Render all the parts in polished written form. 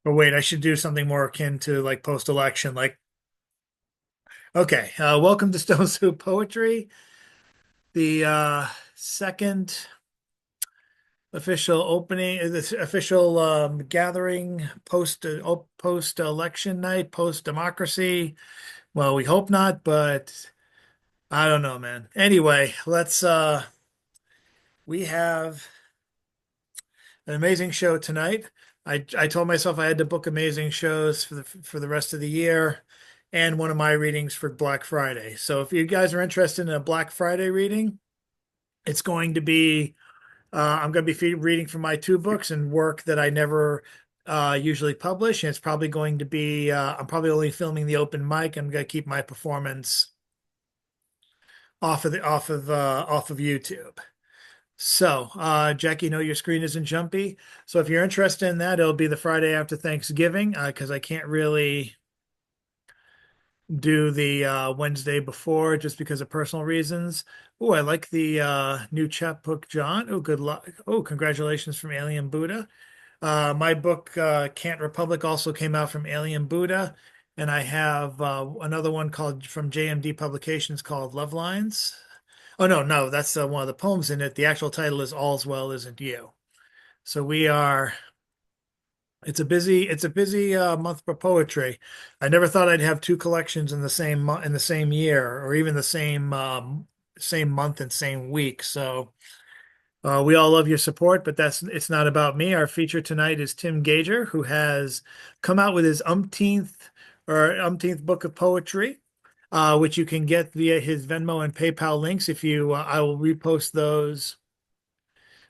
Or wait, I should do something more akin to like post-election. Like, okay, welcome to Stone Soup Poetry, the second official opening, this official gathering post election night, post democracy. Well, we hope not, but I don't know, man. Anyway, let's we have an amazing show tonight. I told myself I had to book amazing shows for the rest of the year and one of my readings for Black Friday. So if you guys are interested in a Black Friday reading, it's going to be I'm going to be reading from my two books and work that I never usually publish. And it's probably going to be I'm probably only filming the open mic. I'm going to keep my performance off of YouTube. So, Jackie, know your screen isn't jumpy. So if you're interested in that, it'll be the Friday after Thanksgiving, because I can't really do the Wednesday before just because of personal reasons. Oh, I like the new chapbook, John. Oh, good luck. Oh, congratulations from Alien Buddha. My book, Can't Republic, also came out from Alien Buddha. And I have another one called from JMD Publications called Love Lines. Oh no, no, that's one of the poems in it. The actual title is All's Well Isn't You. So we are. It's a busy month for poetry. I never thought I'd have two collections in the in the same year, or even the same month and same week. So we all love your support, but that's it's not about me. Our feature tonight is Tim Gager, who has come out with his umpteenth book of poetry, which you can get via his Venmo and PayPal links. If you, I will repost those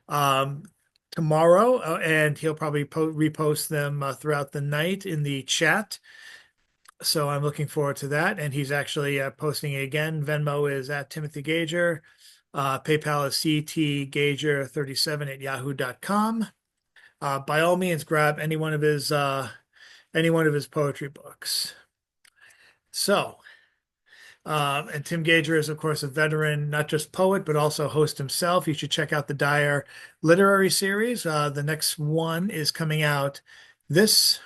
um, tomorrow, and he'll probably repost them throughout the night in the chat. So I'm looking forward to that. And he's actually posting it again. Venmo is at Timothy Gager. PayPal is ctgager37 at yahoo.com. By all means, grab any one of his poetry books. So, and Tim Gager is, of course, a veteran, not just poet, but also host himself. You should check out the Dyer Literary Series. The next one is coming out this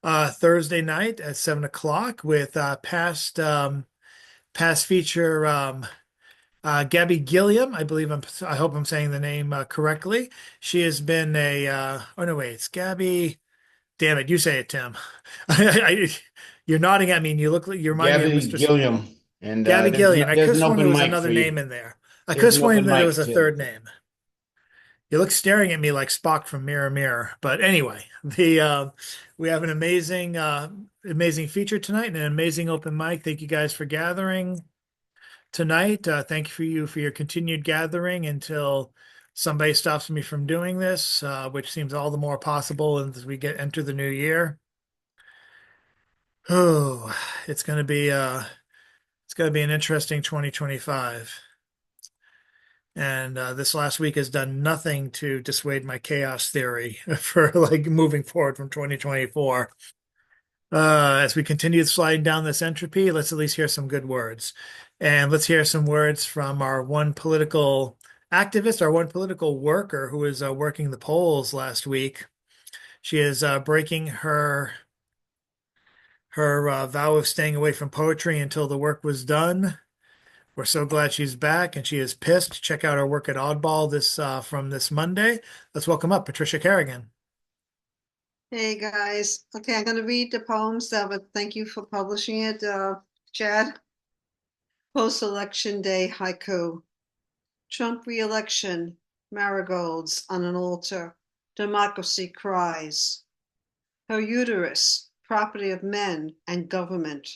Thursday night at 7 o'clock with past feature Gabby Gilliam. I hope I'm saying the name correctly. She has been oh no, wait, it's Gabby. Damn it, you say it, Tim. You're nodding at me and you remind me of Gabby Mr. Gilliam, and Gabby Gillian. I could there's have an sworn there open was mic another for name you. in there. I could There's have an sworn open that there was mic a too. third name. You look staring at me like Spock from Mirror Mirror. But anyway, the we have an amazing feature tonight and an amazing open mic. Thank you guys for gathering tonight. Thank you for your continued gathering until somebody stops me from doing this, which seems all the more possible as we get enter the new year. Oh, it's it's gonna be an interesting 2025. And this last week has done nothing to dissuade my chaos theory for like moving forward from 2024. As we continue sliding down this entropy, let's at least hear some good words. And let's hear some words from our one political activist, our one political worker who was working the polls last week. She is breaking her vow of staying away from poetry until the work was done. We're so glad she's back and she is pissed. Check out our work at Oddball from this Monday. Let's welcome up Patricia Kerrigan. Hey guys. Okay, I'm going to read the poems, but thank you for publishing it, Chad. Post-election day haiku. Trump re-election, marigolds on an altar, democracy cries. Her uterus, property of men and government.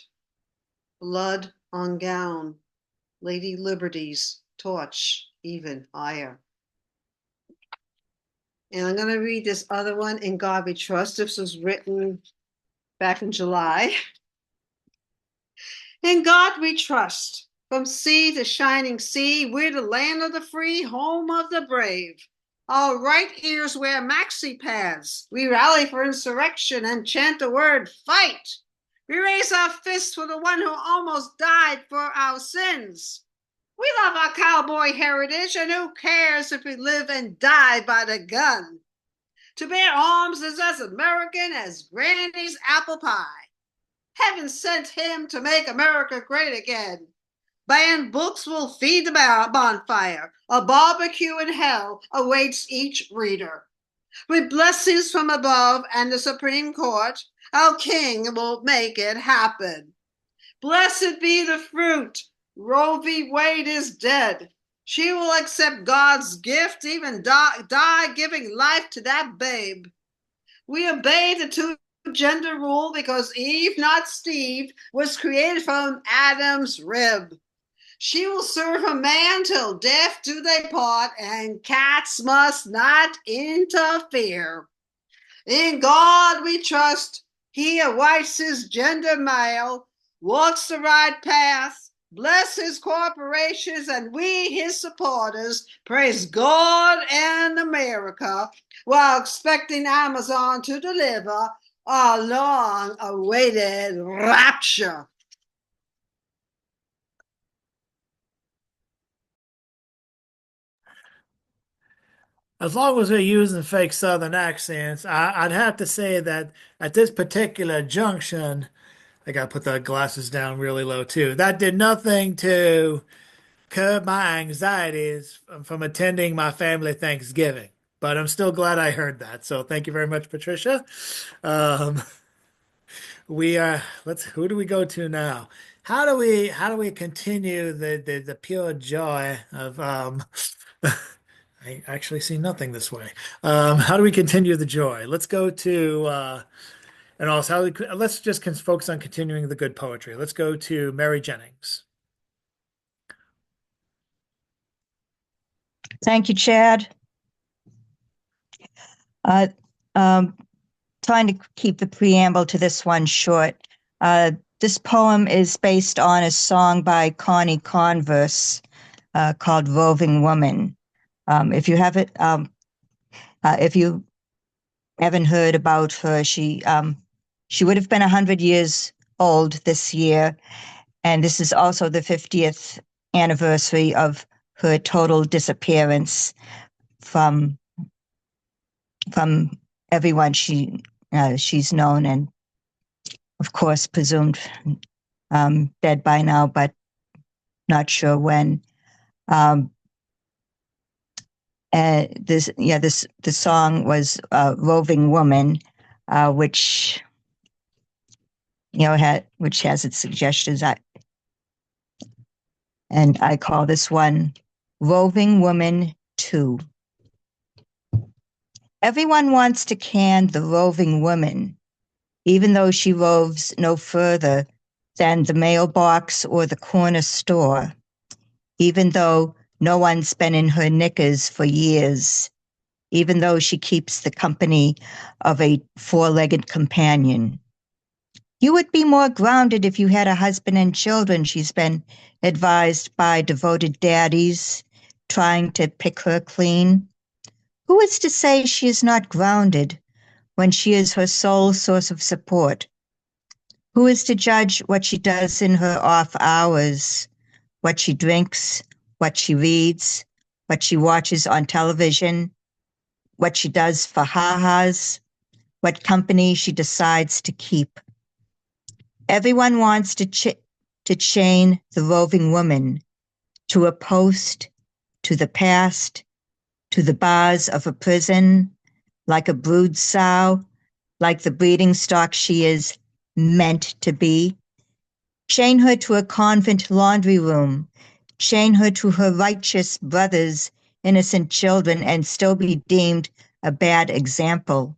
Blood on gown, Lady Liberty's torch even higher. And I'm going to read this other one in God We Trust. This was written back in July. In God we trust. From sea to shining sea, we're the land of the free, home of the brave. Our right ears wear maxi pads. We rally for insurrection and chant the word fight. We raise our fists for the one who almost died for our sins. We love our cowboy heritage, and who cares if we live and die by the gun? To bear arms is as American as Granny's apple pie. Heaven sent him to make America great again. Banned books will feed the bonfire. A barbecue in hell awaits each reader. With blessings from above and the Supreme Court, our King will make it happen. Blessed be the fruit. Roe v. Wade is dead. She will accept God's gift, even die giving life to that babe. We obey the two-gender rule because Eve, not Steve, was created from Adam's rib. She will serve her man till death do they part, and cats must not interfere. In God we trust. He awaits his gender male, walks the right path, bless his corporations, and we, his supporters, praise God and America while expecting Amazon to deliver our long-awaited rapture. As long as we're using fake Southern accents, I'd have to say that at this particular junction, I gotta put the glasses down really low too. That did nothing to curb my anxieties from attending my family Thanksgiving. But I'm still glad I heard that. So thank you very much, Patricia. Um, we are let's who do we go to now? How do we continue the pure joy of I actually see nothing this way. How do we continue the joy? Let's go to and also let's just focus on continuing the good poetry. Let's go to Mary Jennings. Thank you, Chad. Uh, um, Trying to keep the preamble to this one short. This poem is based on a song by Connie Converse called "Roving Woman." If you haven't heard about her, she would have been 100 years old this year, and this is also the 50th anniversary of her total disappearance from everyone she's known, and of course presumed dead by now, but not sure when. The song was "Roving Woman," which has its suggestions. And I call this one "Roving Woman 2." Everyone wants to can the roving woman, even though she roves no further than the mailbox or the corner store, even though no one's been in her knickers for years, even though she keeps the company of a four-legged companion. You would be more grounded if you had a husband and children, she's been advised by devoted daddies trying to pick her clean. Who is to say she is not grounded when she is her sole source of support? Who is to judge what she does in her off hours, what she drinks, what she reads, what she watches on television, what she does for ha-has, what company she decides to keep? Everyone wants to chain the roving woman to a post, to the past, to the bars of a prison, like a brood sow, like the breeding stock she is meant to be. Chain her to a convent laundry room, chain her to her righteous brothers, innocent children, and still be deemed a bad example.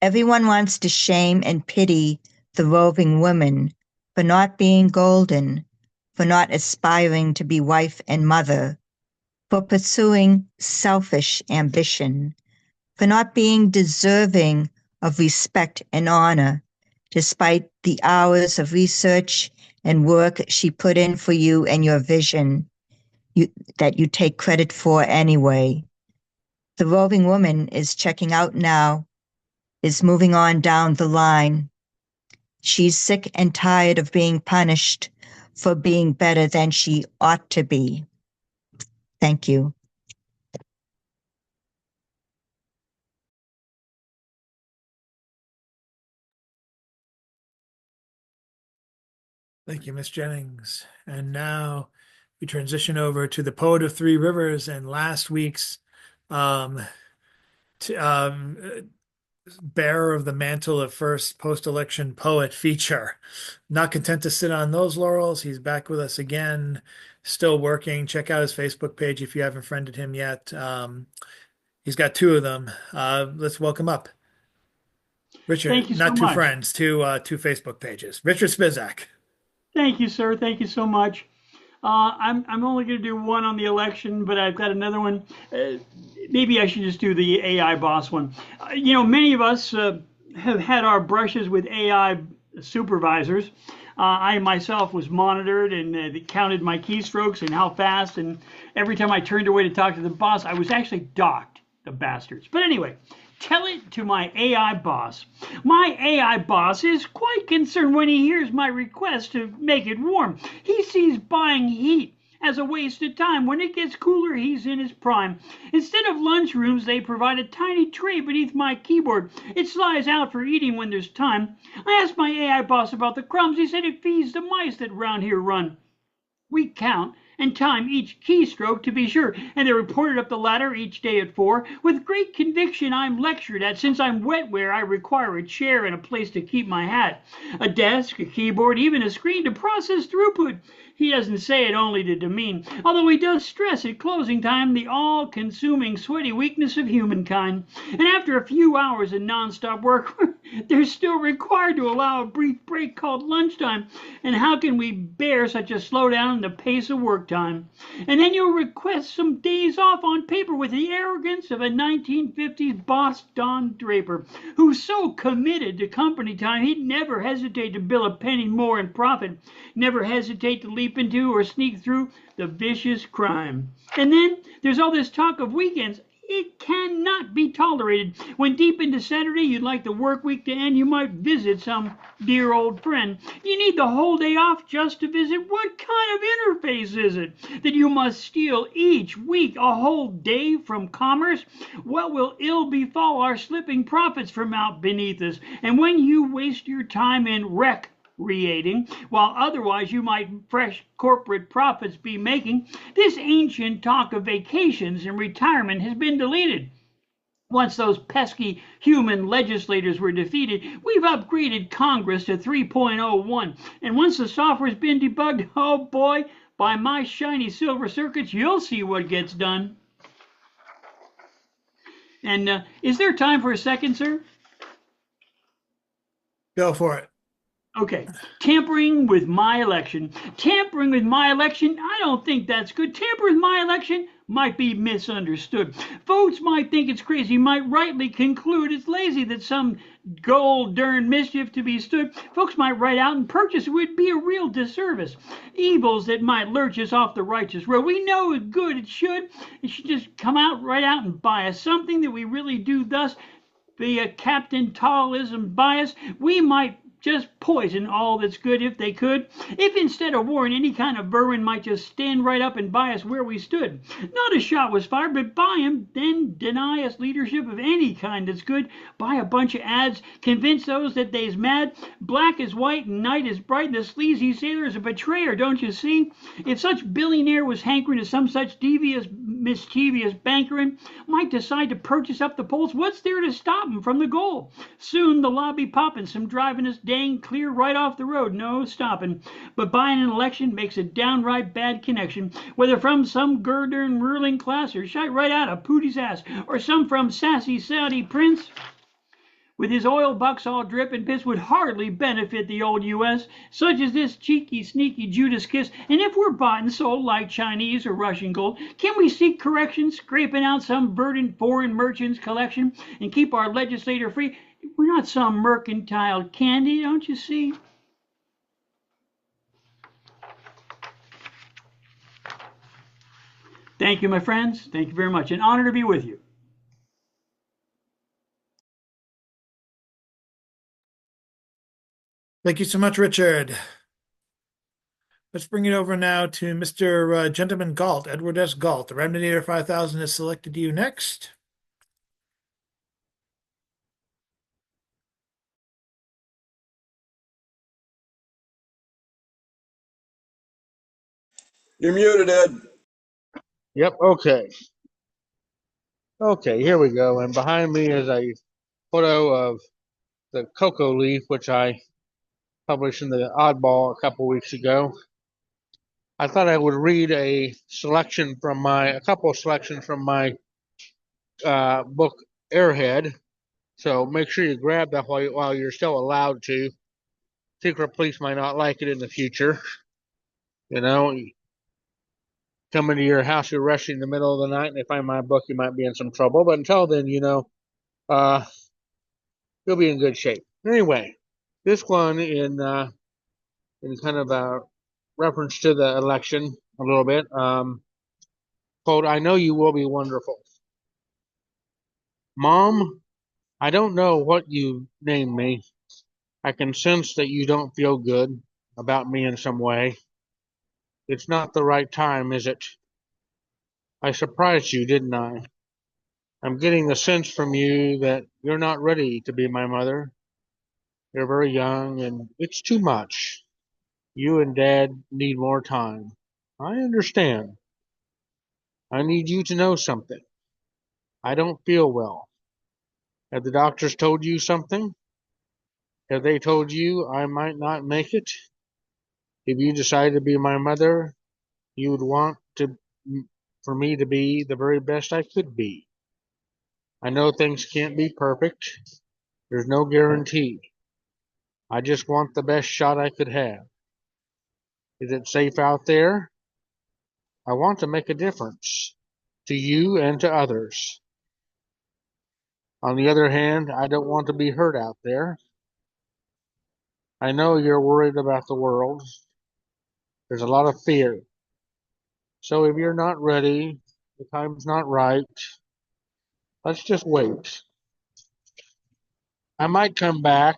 Everyone wants to shame and pity the roving woman for not being golden, for not aspiring to be wife and mother, for pursuing selfish ambition, for not being deserving of respect and honor, despite the hours of research and work she put in for you and your vision that you take credit for anyway. The roving woman is checking out now, is moving on down the line. She's sick and tired of being punished for being better than she ought to be. Thank you. Thank you, Miss Jennings. And now we transition over to the Poet of Three Rivers and last week's um, t bearer of the mantle of first post-election poet feature. Not content to sit on those laurels, he's back with us again, still working. Check out his Facebook page if you haven't friended him yet. He's got two of them. Let's welcome up Thank Richard, you so not two much. friends, two Facebook pages. Richard Spizak. Thank you, sir. Thank you so much. I'm only going to do one on the election, but I've got another one. Maybe I should just do the AI boss one. Many of us have had our brushes with AI supervisors. I myself was monitored and they counted my keystrokes and how fast. And every time I turned away to talk to the boss, I was actually docked, the bastards. But anyway, tell it to my AI boss. My AI boss is quite concerned when he hears my request to make it warm. He sees buying heat as a waste of time. When it gets cooler, he's in his prime. Instead of lunchrooms, they provide a tiny tray beneath my keyboard. It slides out for eating when there's time. I asked my AI boss about the crumbs. He said it feeds the mice that round here run. We count and time each keystroke to be sure, and they're reported up the ladder each day at 4. With great conviction I'm lectured at. Since I'm wetware, I require a chair and a place to keep my hat, a desk, a keyboard, even a screen to process throughput. He doesn't say it only to demean, although he does stress at closing time the all-consuming sweaty weakness of humankind. And after a few hours of non-stop work, they're still required to allow a brief break called lunchtime. And how can we bear such a slowdown in the pace of work time? And then you'll request some days off on paper with the arrogance of a 1950s boss Don Draper, who's so committed to company time he'd never hesitate to bill a penny more in profit, never hesitate to leap into or sneak through the vicious crime. And then there's all this talk of weekends. It cannot be tolerated. When deep into Saturday you'd like the work week to end, you might visit some dear old friend. You need the whole day off just to visit. What kind of interface is it that you must steal each week a whole day from commerce? What will ill befall our slipping profits from out beneath us? And when you waste your time in recreating, while otherwise you might fresh corporate profits be making, this ancient talk of vacations and retirement has been deleted. Once those pesky human legislators were defeated, we've upgraded Congress to 3.01. And once the software's been debugged, oh boy, by my shiny silver circuits, you'll see what gets done. And is there time for a second, sir? Go for it. Okay, tampering with my election. Tampering with my election, I don't think that's good. Tampering with my election might be misunderstood. Votes might think it's crazy, might rightly conclude it's lazy that some gold darn mischief to be stood. Folks might write out and purchase. It would be a real disservice. Evils that might lurch us off the righteous road. We know it's good, it should. It should just come out right out and buy us something that we really do thus be a Captain Tallism bias. We might just poison all that's good if they could. If instead of warring, any kind of vermin might just stand right up and buy us where we stood. Not a shot was fired, but buy him, then deny us leadership of any kind that's good. Buy a bunch of ads, convince those that they's mad. Black is white and night is bright, and the sleazy sailor is a betrayer, don't you see? If such billionaire was hankering to some such devious, mischievous bankerin, might decide to purchase up the polls, what's there to stop him from the goal? Soon the lobby popping, some driving us dang clear right off the road, no stopping. But buying an election makes a downright bad connection, whether from some gurdern ruling class or shite right out of Pootie's ass, or some from sassy Saudi prince with his oil bucks all drip and piss would hardly benefit the old U.S., such as this cheeky, sneaky Judas kiss. And if we're bought and sold like Chinese or Russian gold, can we seek correction, scraping out some verdant foreign merchant's collection and keep our legislator free? We're not some mercantile candy, don't you see? Thank you, my friends. Thank you very much. An honor to be with you. Thank you so much, Richard. Let's bring it over now to Mr. Gentleman Galt, Edward S. Galt. The Remdinator 5000 has selected you next. You're muted, Ed. Yep, okay. Okay, here we go. And behind me is a photo of the cocoa leaf, which I published in the Oddball a couple weeks ago. I thought I would read a couple of selections from my book, Airhead. So make sure you grab that while you're still allowed to. Secret police might not like it in the future. You know, come into your house, you're rushing in the middle of the night, and they find my book, you might be in some trouble. But until then, uh, you'll be in good shape. Anyway, this one in kind of a reference to the election a little bit. Quote, I know you will be wonderful. Mom, I don't know what you named me. I can sense that you don't feel good about me in some way. It's not the right time, is it? I surprised you, didn't I? I'm getting the sense from you that you're not ready to be my mother. You're very young and it's too much. You and Dad need more time. I understand. I need you to know something. I don't feel well. Have the doctors told you something? Have they told you I might not make it? If you decide to be my mother, you would want for me to be the very best I could be. I know things can't be perfect. There's no guarantee. I just want the best shot I could have. Is it safe out there? I want to make a difference to you and to others. On the other hand, I don't want to be hurt out there. I know you're worried about the world. There's a lot of fear. So if you're not ready, the time's not right, let's just wait. I might come back,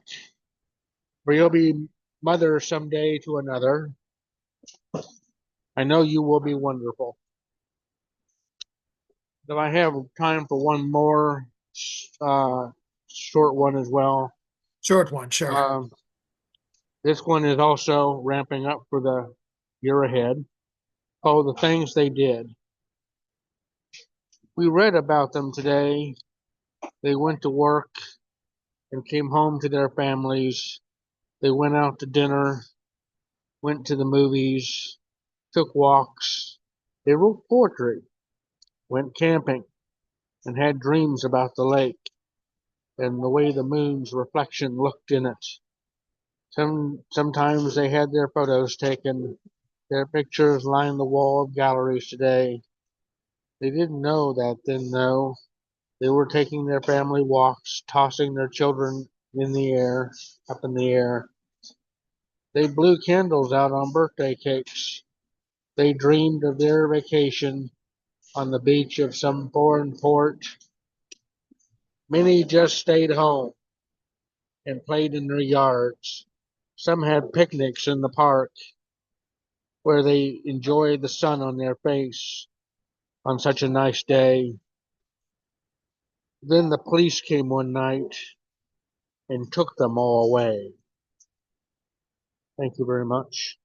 or you'll be mother someday to another. I know you will be wonderful. Though I have time for one more short one as well. Short one, sure. This one is also ramping up for the year ahead. Oh, the things they did. We read about them today. They went to work and came home to their families. They went out to dinner, went to the movies, took walks. They wrote poetry, went camping, and had dreams about the lake and the way the moon's reflection looked in it. Sometimes they had their photos taken. Their pictures line the wall of galleries today. They didn't know that then, though. They were taking their family walks, tossing their children in the air, up in the air. They blew candles out on birthday cakes. They dreamed of their vacation on the beach of some foreign port. Many just stayed home and played in their yards. Some had picnics in the park where they enjoyed the sun on their face on such a nice day. Then the police came one night and took them all away. Thank you very much.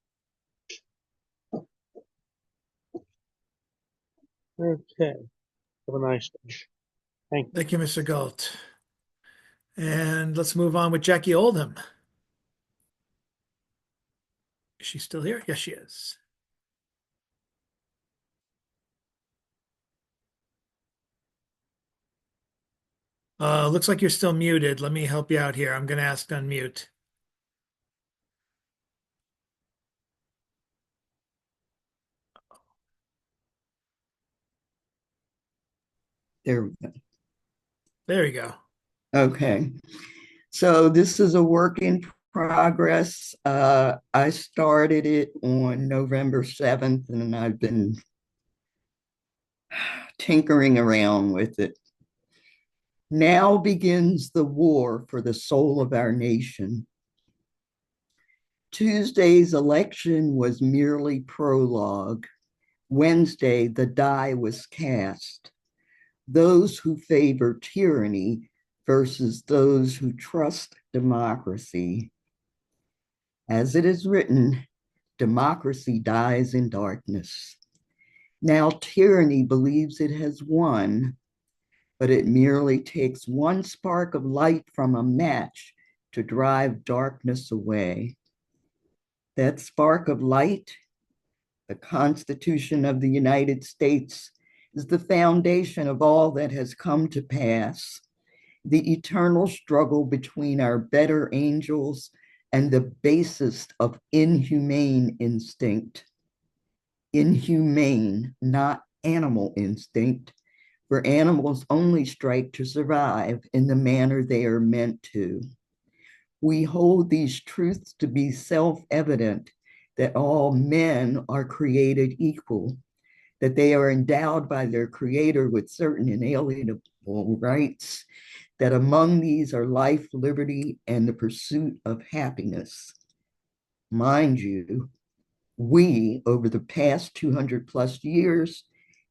Okay. Have a nice day. Thank you. Thank you, Mr. Galt. And let's move on with Jackie Oldham. Is she still here? Yes, she is. Looks like you're still muted. Let me help you out here. I'm going to ask to unmute. There we go. There we go. Okay. So this is a work in progress. I started it on November 7th, and I've been tinkering around with it. Now begins the war for the soul of our nation. Tuesday's election was merely prologue. Wednesday, the die was cast. Those who favor tyranny versus those who trust democracy. As it is written, democracy dies in darkness. Now tyranny believes it has won, but it merely takes one spark of light from a match to drive darkness away. That spark of light, the Constitution of the United States, is the foundation of all that has come to pass. The eternal struggle between our better angels and the basest of inhumane instinct. Inhumane, not animal instinct, for animals only strike to survive in the manner they are meant to. We hold these truths to be self-evident, that all men are created equal, that they are endowed by their creator with certain inalienable rights, that among these are life, liberty, and the pursuit of happiness. Mind you, we, over the past 200 plus years,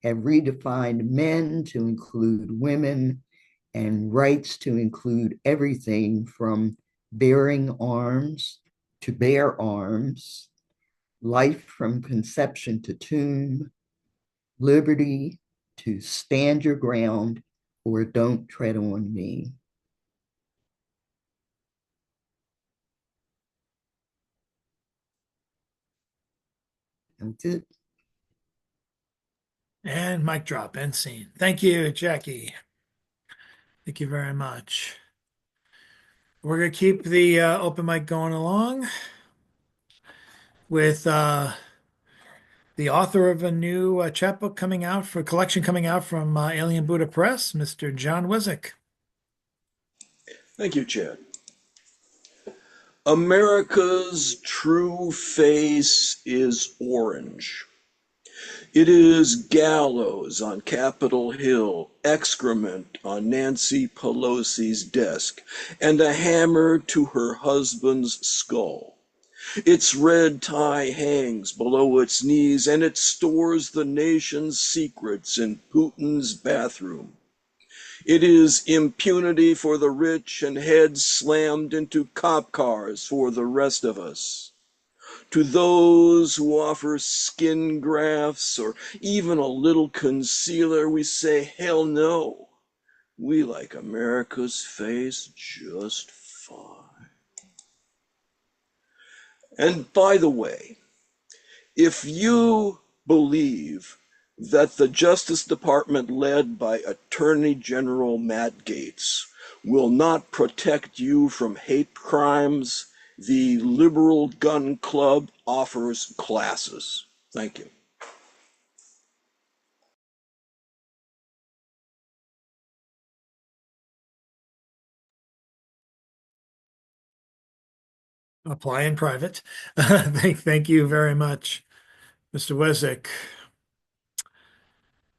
have redefined men to include women and rights to include everything from bearing arms to bear arms, life from conception to tomb, liberty to stand your ground or don't tread on me. That's it. And mic drop, end scene. Thank you, Jackie. Thank you very much. We're going to keep the open mic going along with the author of a new chapbook coming out for collection coming out from Alien Buddha Press, Mr. John Wizik. Thank you, Chad. America's true face is orange. It is gallows on Capitol Hill, excrement on Nancy Pelosi's desk, and a hammer to her husband's skull. Its red tie hangs below its knees, and it stores the nation's secrets in Putin's bathroom. It is impunity for the rich and heads slammed into cop cars for the rest of us. To those who offer skin grafts or even a little concealer, we say, hell no. We like America's face just fine. And by the way, if you believe that the Justice Department led by Attorney General Matt Gaetz will not protect you from hate crimes, the Liberal Gun Club offers classes. Thank you. Apply in private. Thank you very much, Mr. Wizik.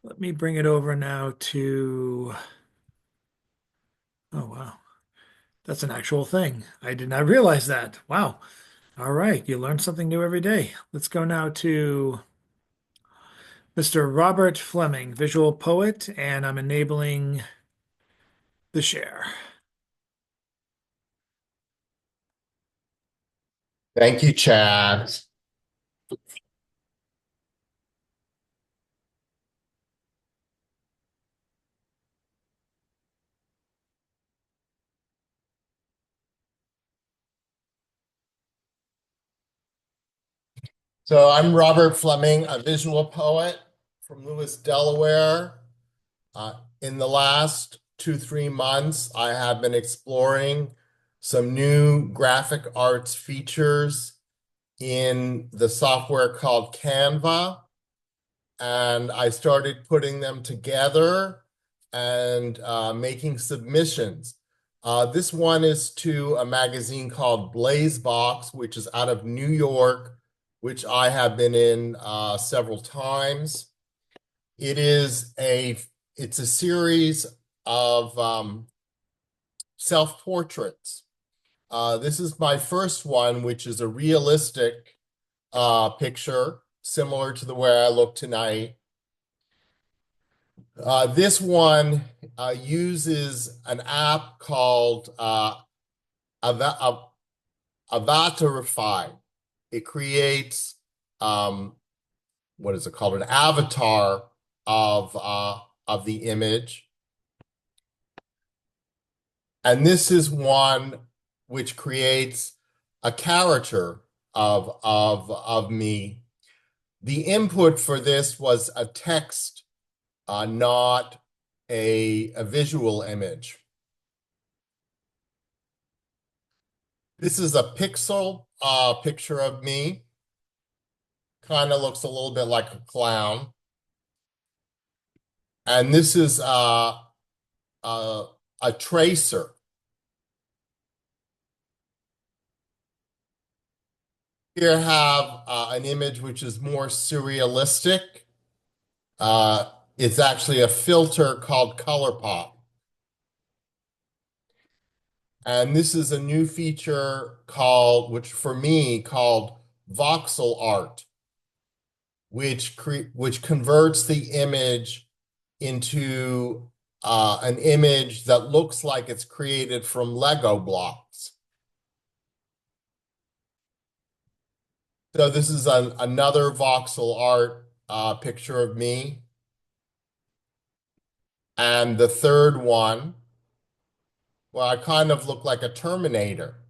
Let me bring it over now to, oh, wow. That's an actual thing. I did not realize that. Wow. All right. You learn something new every day. Let's go now to Mr. Robert Fleming, visual poet, and I'm enabling the share. Thank you, Chad. So I'm Robert Fleming, a visual poet from Lewis, Delaware. In the last 2-3 months, I have been exploring some new graphic arts features in the software called Canva. And I started putting them together and making submissions. This one is to a magazine called Blazebox, which is out of New York, which I have been in several times. It's a series of self-portraits. This is my first one, which is a realistic picture, similar to the way I look tonight. This one uses an app called Avatarify. It creates what is it called? An avatar of the image. And this is one which creates a character of me. The input for this was a text, not a visual image. This is a pixel picture of me. Kind of looks a little bit like a clown. And this is a tracer. Here I have an image which is more surrealistic. It's actually a filter called ColourPop. And this is a new feature called, which for me, called voxel art, which converts the image into an image that looks like it's created from Lego blocks. So this is another voxel art picture of me. And the third one, well, I kind of look like a Terminator.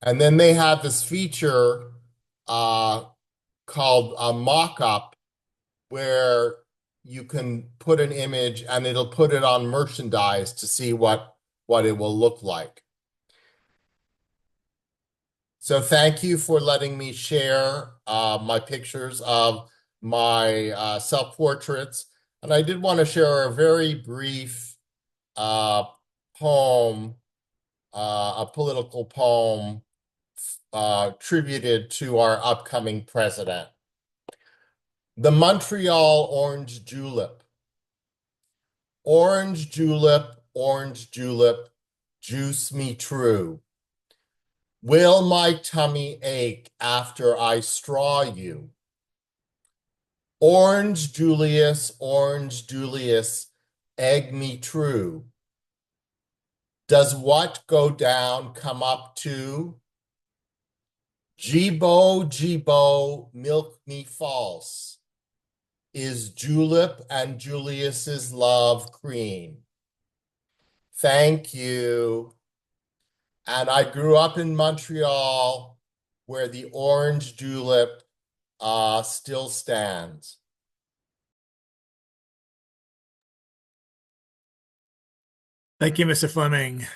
And then they have this feature called a mock-up, where you can put an image and it'll put it on merchandise to see what it will look like. So thank you for letting me share my pictures of my self-portraits. And I did want to share a very brief poem, a political poem tributed to our upcoming president. The Montreal Orange Julep. Orange julep, juice me true. Will my tummy ache after I straw you? Orange Julius, egg me true. Does what go down come up to? Jibo, milk me false. Is Julep and Julius's love cream? Thank you. And I grew up in Montreal, where the orange julep still stands. Thank you, Mr. Fleming.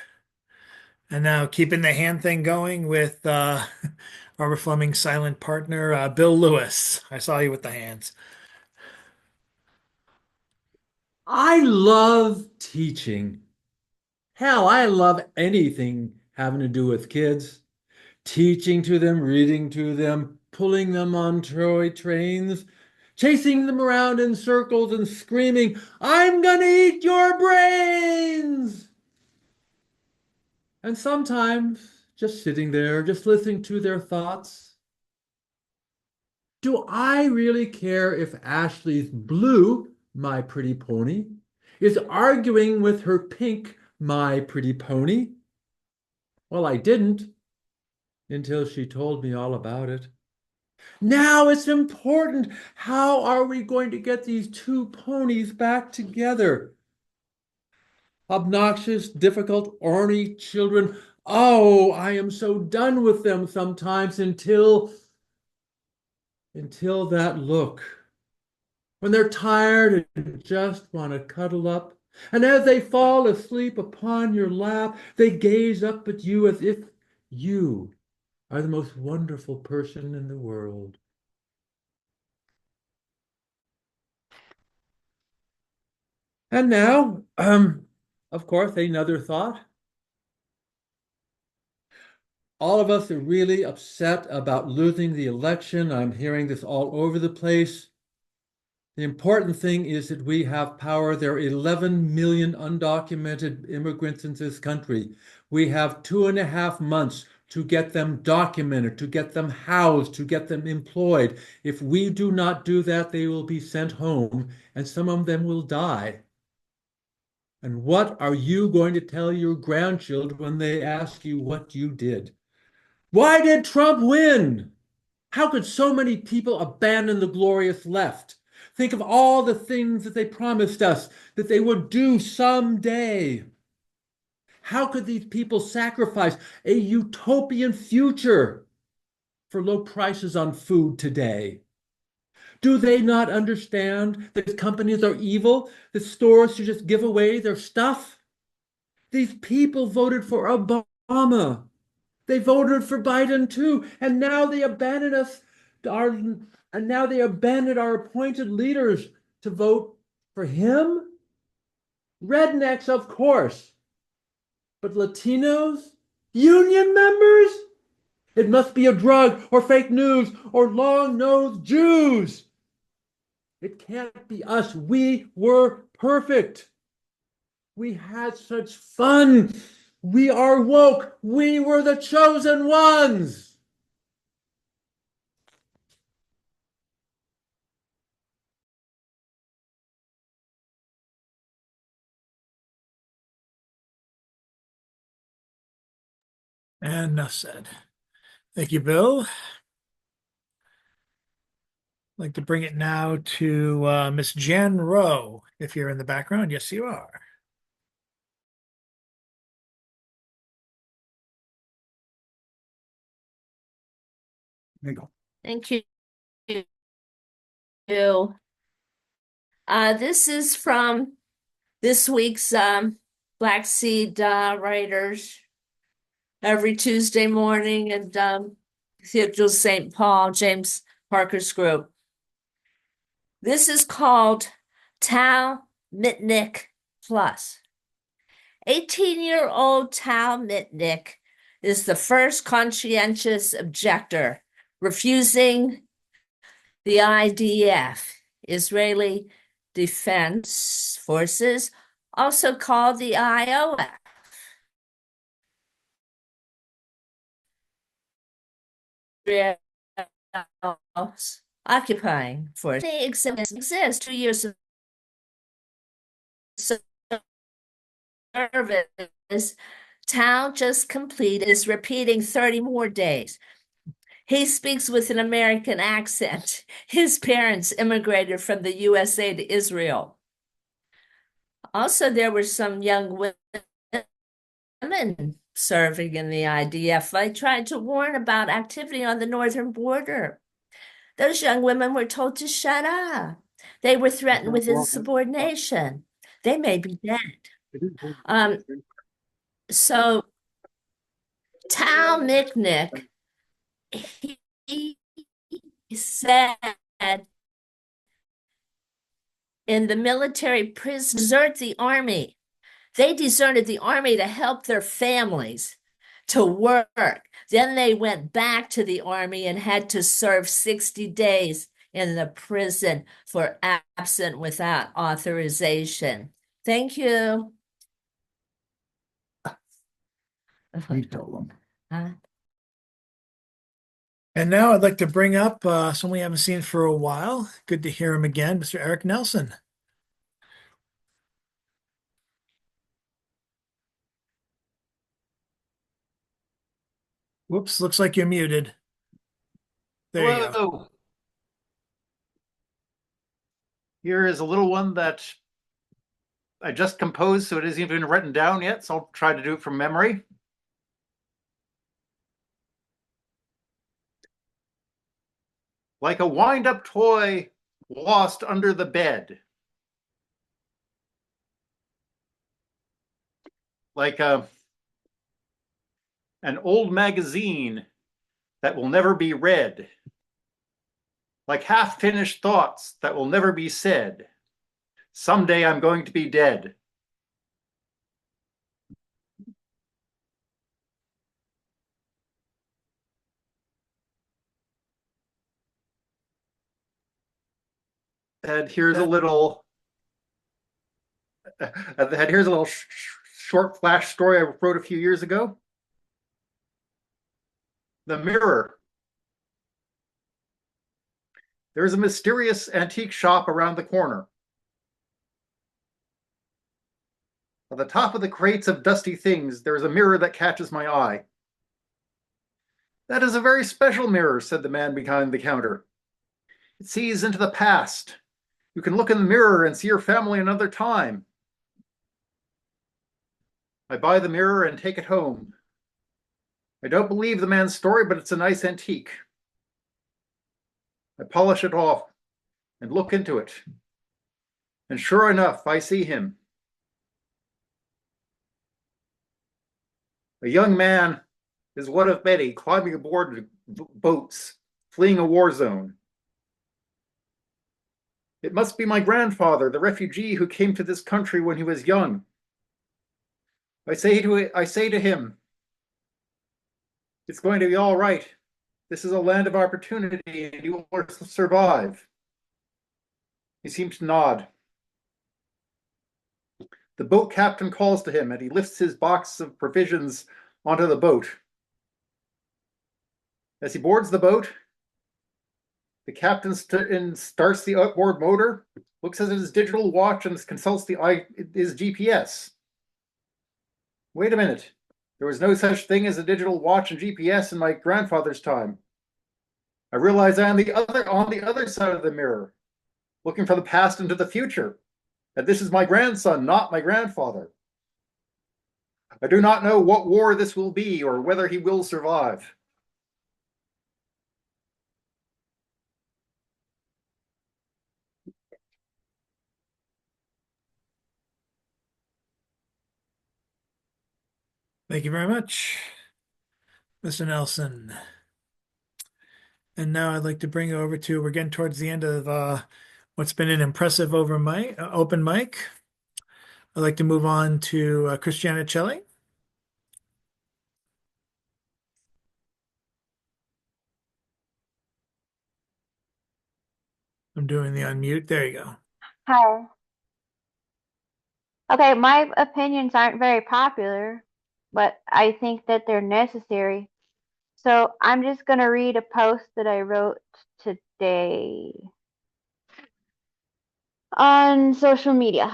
And now keeping the hand thing going with Robert Fleming's silent partner, Bill Lewis. I saw you with the hands. I love teaching. Hell, I love anything having to do with kids. Teaching to them, reading to them, pulling them on toy trains, chasing them around in circles and screaming, "I'm gonna eat your brains!" And sometimes just sitting there, just listening to their thoughts. Do I really care if Ashley's blue, my pretty pony, is arguing with her pink, my pretty pony? Well, I didn't until she told me all about it. Now it's important. How are we going to get these two ponies back together? Obnoxious, difficult, ornery children. Oh, I am so done with them sometimes until that look. When they're tired and just want to cuddle up. And as they fall asleep upon your lap, they gaze up at you as if you are the most wonderful person in the world. And now, of course, another thought. All of us are really upset about losing the election. I'm hearing this all over the place. The important thing is that we have power. There are 11 million undocumented immigrants in this country. We have 2.5 months to get them documented, to get them housed, to get them employed. If we do not do that, they will be sent home, and some of them will die. And what are you going to tell your grandchildren when they ask you what you did? Why did Trump win? How could so many people abandon the glorious left? Think of all the things that they promised us that they would do someday. How could these people sacrifice a utopian future for low prices on food today? Do they not understand that companies are evil, that stores should just give away their stuff? These people voted for Obama. They voted for Biden too, and now they abandon us our and now they abandon our appointed leaders to vote for him? Rednecks, of course, but Latinos? Union members? It must be a drug or fake news or long-nosed Jews. It can't be us. We were perfect. We had such fun. We are woke. We were the chosen ones. And enough said. Thank you, Bill. I'd like to bring it now to Miss Jen Rowe. If you're in the background, yes, you are. There you go. Thank you. This is from this week's Black Seed Writers every Tuesday morning and Cathedral St. Paul, James Parker's group. This is called Tal Mitnick Plus. 18-year-old Tal Mitnick is the first conscientious objector, refusing the IDF, Israeli Defense Forces, also called the IOF. Occupying force. They exist 2 years of service. Tal just completed is repeating 30 more days. He speaks with an American accent. His parents immigrated from the USA to Israel. Also, there were some young women serving in the IDF. I tried to warn about activity on the northern border. Those young women were told to shut up. They were threatened with insubordination. They may be dead. So Tal Mitnick, he said in the military prison, desert the army. They deserted the army to help their families to work. Then they went back to the army and had to serve 60 days in the prison for absent without authorization. Thank you. You told them. And now I'd like to bring up someone we haven't seen for a while. Good to hear him again, Mr. Eric Nelson. Whoops, looks like you're muted. There you go. Hello. Here is a little one that I just composed, so it isn't even written down yet, so I'll try to do it from memory. Like a wind-up toy lost under the bed. Like an old magazine that will never be read. Like half-finished thoughts that will never be said. Someday I'm going to be dead. And here's a little short flash story I wrote a few years ago. The mirror. There's a mysterious antique shop around the corner. On the top of the crates of dusty things, there's a mirror that catches my eye. That is a very special mirror, said the man behind the counter. It sees into the past. You can look in the mirror and see your family another time. I buy the mirror and take it home. I don't believe the man's story, but it's a nice antique. I polish it off and look into it. And sure enough, I see him. A young man is one of many climbing aboard boats, fleeing a war zone. It must be my grandfather, the refugee who came to this country when he was young. I say to him, it's going to be all right. This is a land of opportunity and you will survive. He seems to nod. The boat captain calls to him and he lifts his box of provisions onto the boat. As he boards the boat, the captain starts the outboard motor, looks at his digital watch and consults his GPS. Wait a minute. There was no such thing as a digital watch and GPS in my grandfather's time. I realize I'm on the other side of the mirror, looking from the past into the future. And this is my grandson, not my grandfather. I do not know what war this will be or whether he will survive. Thank you very much, Mr. Nelson. And now I'd like to bring it over to, we're getting towards the end of what's been an impressive open mic. I'd like to move on to Christiana Celli. I'm doing the unmute. There you go. Hi. Okay, my opinions aren't very popular, but I think that they're necessary. So I'm just going to read a post that I wrote today on social media.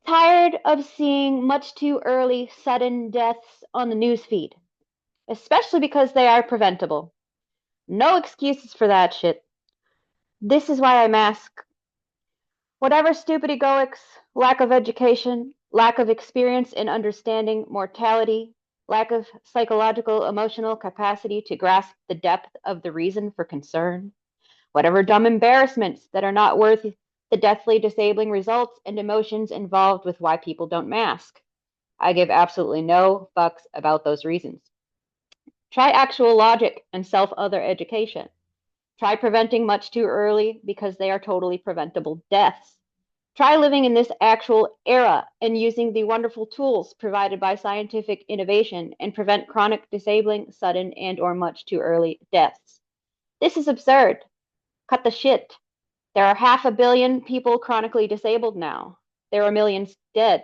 Tired of seeing much too early sudden deaths on the newsfeed, especially because they are preventable. No excuses for that shit. This is why I mask. Whatever stupid egoics, lack of education, lack of experience in understanding mortality, lack of psychological emotional capacity to grasp the depth of the reason for concern, whatever dumb embarrassments that are not worth the deathly disabling results and emotions involved with why people don't mask. I give absolutely no fucks about those reasons. Try actual logic and self-other education. Try preventing much too early because they are totally preventable deaths. Try living in this actual era and using the wonderful tools provided by scientific innovation and prevent chronic, disabling, sudden, and or much too early deaths. This is absurd. Cut the shit. There are 500 million people chronically disabled now. There are millions dead.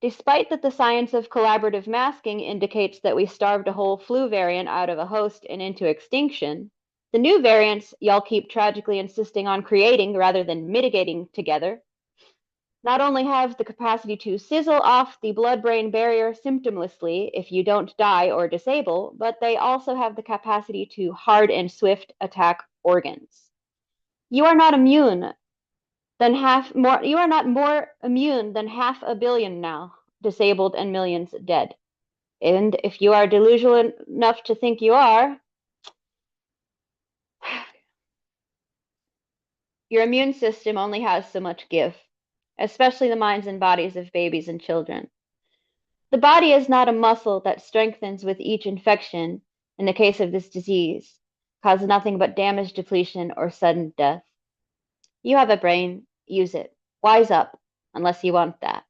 Despite that the science of collaborative masking indicates that we starved a whole flu variant out of a host and into extinction, the new variants y'all keep tragically insisting on creating rather than mitigating together not only have the capacity to sizzle off the blood-brain barrier symptomlessly if you don't die or disable, but they also have the capacity to hard and swift attack organs. You are not immune you are not more immune than 500 million now, disabled and millions dead. And if you are delusional enough to think you are, your immune system only has so much give, especially the minds and bodies of babies and children. The body is not a muscle that strengthens with each infection, in the case of this disease, cause nothing but damage, depletion, or sudden death. You have a brain, use it. Wise up, unless you want that.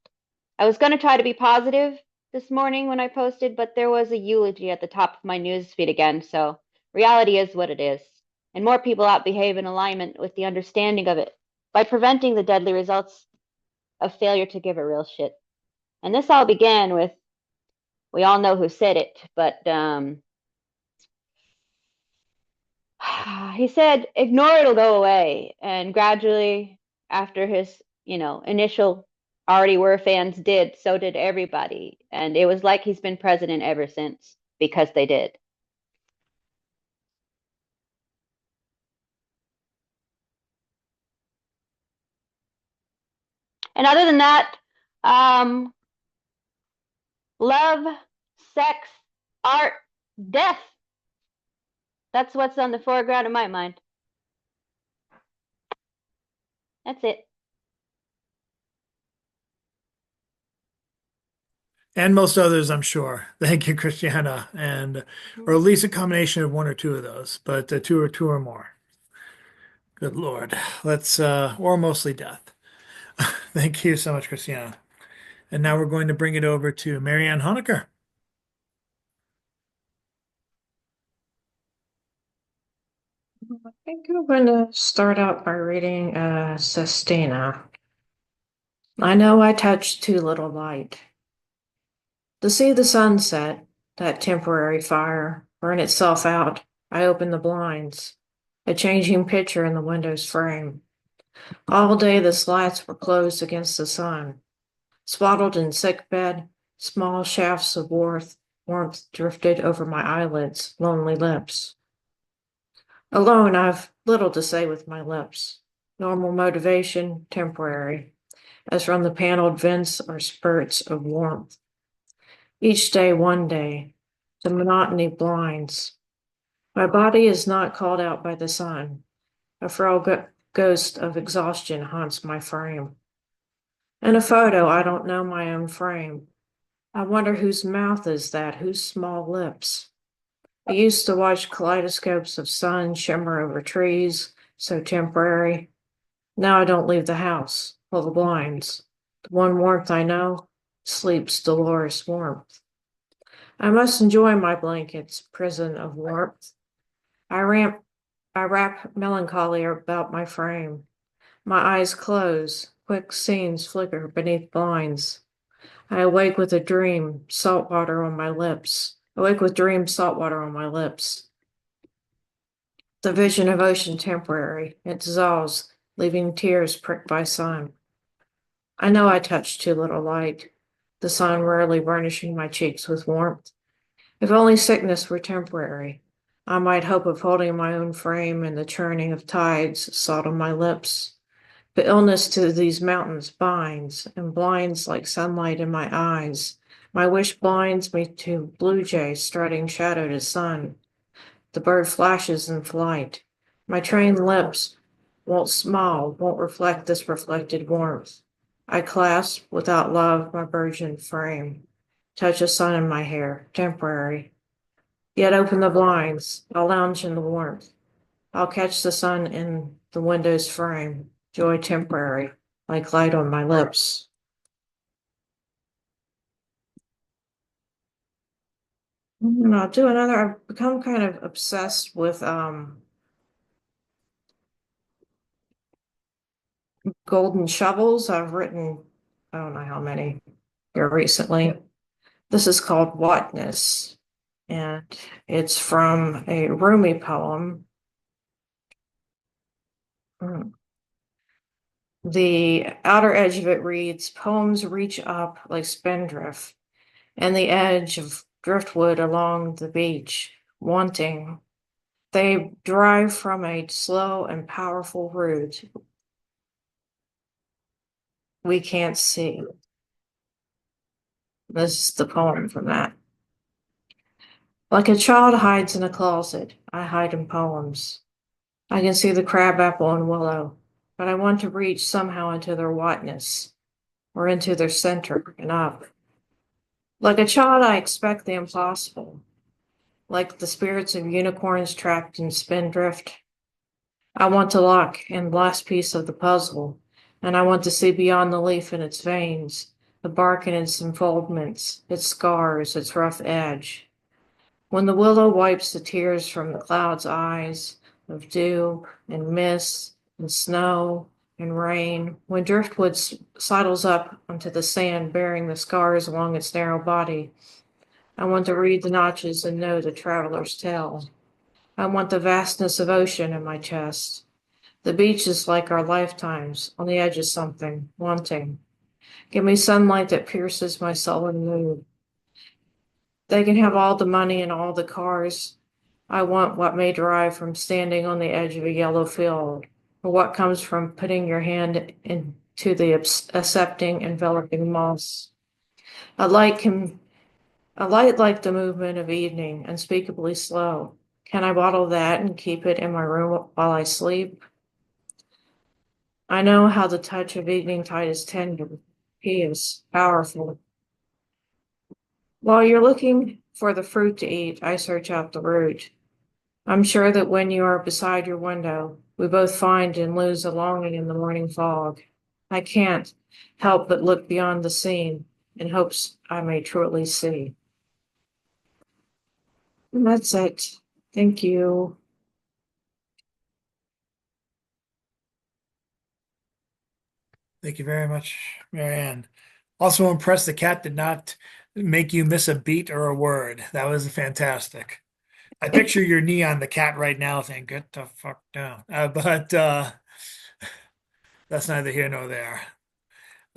I was going to try to be positive this morning when I posted, but there was a eulogy at the top of my newsfeed again, so reality is what it is. And more people out behave in alignment with the understanding of it by preventing the deadly results of failure to give a real shit. And this all began with, we all know who said it, but he said, ignore it'll go away. And gradually, after his, initial already were fans did, so did everybody. And it was like he's been president ever since. because they did. And other than that, love, sex, art, death. That's what's on the foreground of my mind. That's it. And most others, I'm sure. Thank you, Christiana, and or at least a combination of one or two of those, but two or more. Good Lord. Let's or mostly death. Thank you so much, Christiana. And now we're going to bring it over to Marianne Honecker. I think I'm going to start out by reading Sestina. I know I touched too little light. To see the sunset, that temporary fire, burn itself out, I opened the blinds, a changing picture in the window's frame. All day the slats were closed against the sun. Swaddled in sick bed, small shafts of warmth drifted over my eyelids, lonely lips. Alone, I've little to say with my lips. Normal motivation, temporary, as from the paneled vents are spurts of warmth. Each day, one day, the monotony blinds. My body is not called out by the sun. A frail ghost of exhaustion haunts my frame. In a photo, I don't know my own frame. I wonder whose mouth is that, whose small lips. I used to watch kaleidoscopes of sun shimmer over trees, so temporary. Now I don't leave the house, pull the blinds. The one warmth I know, sleep's dolorous warmth. I must enjoy my blanket's prison of warmth. I wrap melancholy about my frame. My eyes close, quick scenes flicker beneath blinds. I awake with a dream, salt water on my lips. Awake with dreams, salt water on my lips. The vision of ocean temporary, it dissolves, leaving tears pricked by sun. I know I touched too little light, the sun rarely burnishing my cheeks with warmth. If only sickness were temporary, I might hope of holding my own frame and the churning of tides salt on my lips. But illness to these mountains binds and blinds like sunlight in my eyes. My wish blinds me to blue jay strutting shadow to sun. The bird flashes in flight. My trained lips won't smile, won't reflect this reflected warmth. I clasp without love my virgin frame. Touch a sun in my hair, temporary. Yet open the blinds, I'll lounge in the warmth. I'll catch the sun in the window's frame, joy temporary, like light on my lips. And I'll do another. I've become kind of obsessed with golden shovels. I've written, I don't know how many here recently. This is called Whatness, and it's from a Rumi poem. The outer edge of it reads, poems reach up like spindrift, and the edge of driftwood along the beach, wanting. They derive from a slow and powerful root we can't see. This is the poem from that. Like a child hides in a closet, I hide in poems. I can see the crabapple and willow, but I want to reach somehow into their whiteness, or into their center and up. Like a child, I expect the impossible, like the spirits of unicorns trapped in spindrift. I want to lock in the last piece of the puzzle, and I want to see beyond the leaf and its veins, the bark and its enfoldments, its scars, its rough edge. When the willow wipes the tears from the cloud's eyes of dew and mist and snow and rain, when driftwood sidles up onto the sand bearing the scars along its narrow body, I want to read the notches and know the traveler's tale. I want the vastness of ocean in my chest. The beach is like our lifetimes, on the edge of something, wanting. Give me sunlight that pierces my sullen mood. They can have all the money and all the cars. I want what may derive from standing on the edge of a yellow field, or what comes from putting your hand into the accepting, enveloping moss. A light can, a light like the movement of evening, unspeakably slow. Can I bottle that and keep it in my room while I sleep? I know how the touch of evening tide is tender. He is powerful. While you're looking for the fruit to eat, I search out the root. I'm sure that when you are beside your window, we both find and lose a longing in the morning fog. I can't help but look beyond the scene in hopes I may truly see. And that's it. Thank you. Thank you very much, Marianne. Also impressed the cat did not make you miss a beat or a word. That was fantastic. I picture your knee on the cat right now saying, get the fuck down. But that's neither here nor there.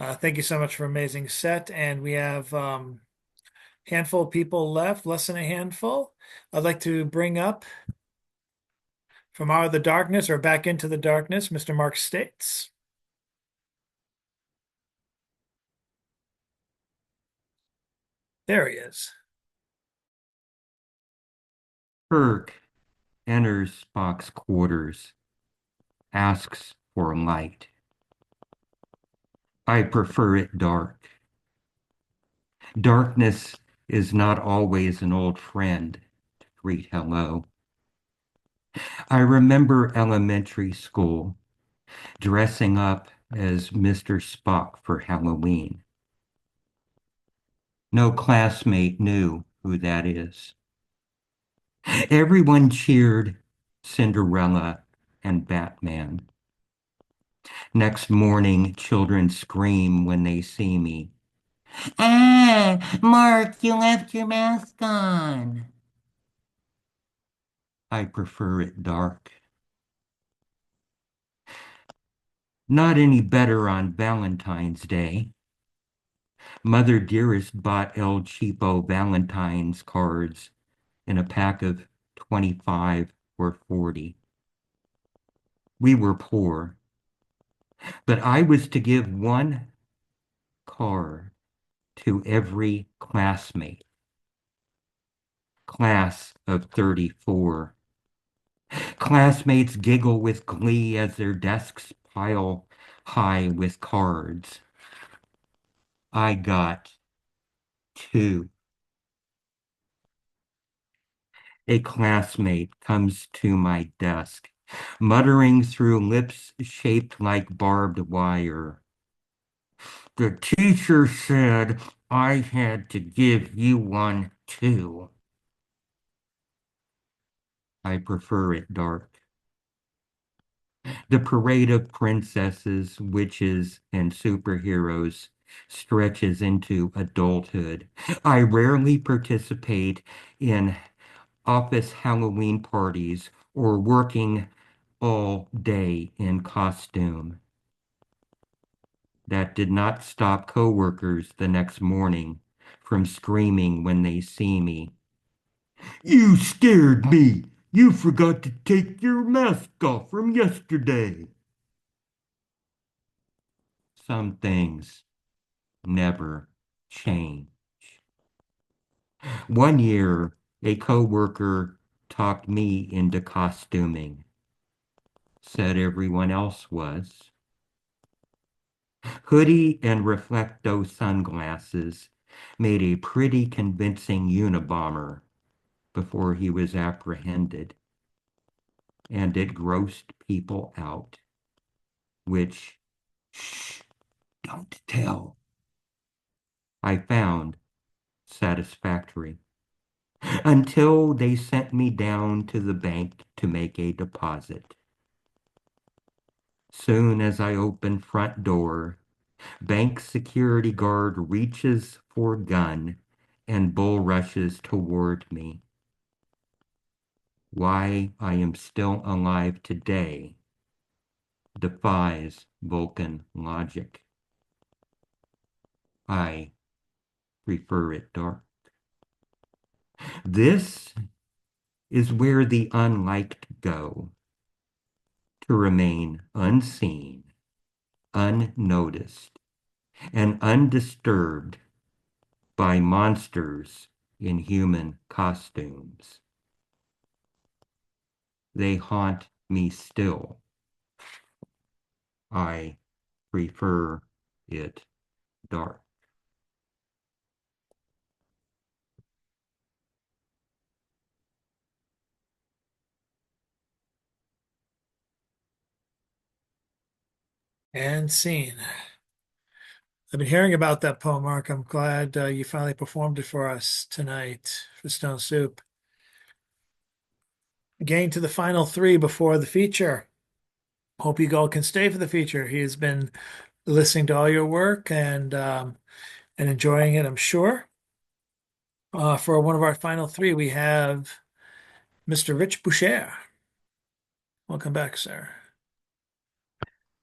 Thank you so much for amazing set. And we have handful of people left, less than a handful. I'd like to bring up from out of the darkness or back into the darkness, Mr. Mark States. There he is. Kirk enters Spock's quarters, asks for light. I prefer it dark. Darkness is not always an old friend to greet hello. I remember elementary school, dressing up as Mr. Spock for Halloween. No classmate knew who that is. Everyone cheered Cinderella and Batman. Next morning, children scream when they see me. Ah, Mark, you left your mask on. I prefer it dark. Not any better on Valentine's Day. Mother Dearest bought El Cheapo Valentine's cards in a pack of 25 or 40. We were poor, but I was to give one card to every classmate. Class of 34. Classmates giggle with glee as their desks pile high with cards. I got 2. A classmate comes to my desk, muttering through lips shaped like barbed wire. The teacher said I had to give you one too. I prefer it dark. The parade of princesses, witches, and superheroes stretches into adulthood. I rarely participate in office Halloween parties or working all day in costume. That did not stop coworkers the next morning from screaming when they see me. You scared me! You forgot to take your mask off from yesterday. Some things never change. One year, a coworker talked me into costuming. Said everyone else was. Hoodie and reflecto sunglasses made a pretty convincing Unabomber before he was apprehended, and it grossed people out, which, shh, don't tell, I found satisfactory, until they sent me down to the bank to make a deposit. Soon as I open front door, bank security guard reaches for gun and bull rushes toward me. Why I am still alive today defies Vulcan logic. I prefer it dark. This is where the unliked go, to remain unseen, unnoticed, and undisturbed by monsters in human costumes. They haunt me still. I prefer it dark. And scene. I've been hearing about that poem, Mark. I'm glad you finally performed it for us tonight for Stone Soup. Getting to the final three before the feature. Hope you all can stay for the feature. He has been listening to all your work and enjoying it, I'm sure. For one of our final three, we have Mr. Rich Boucher. Welcome back, sir.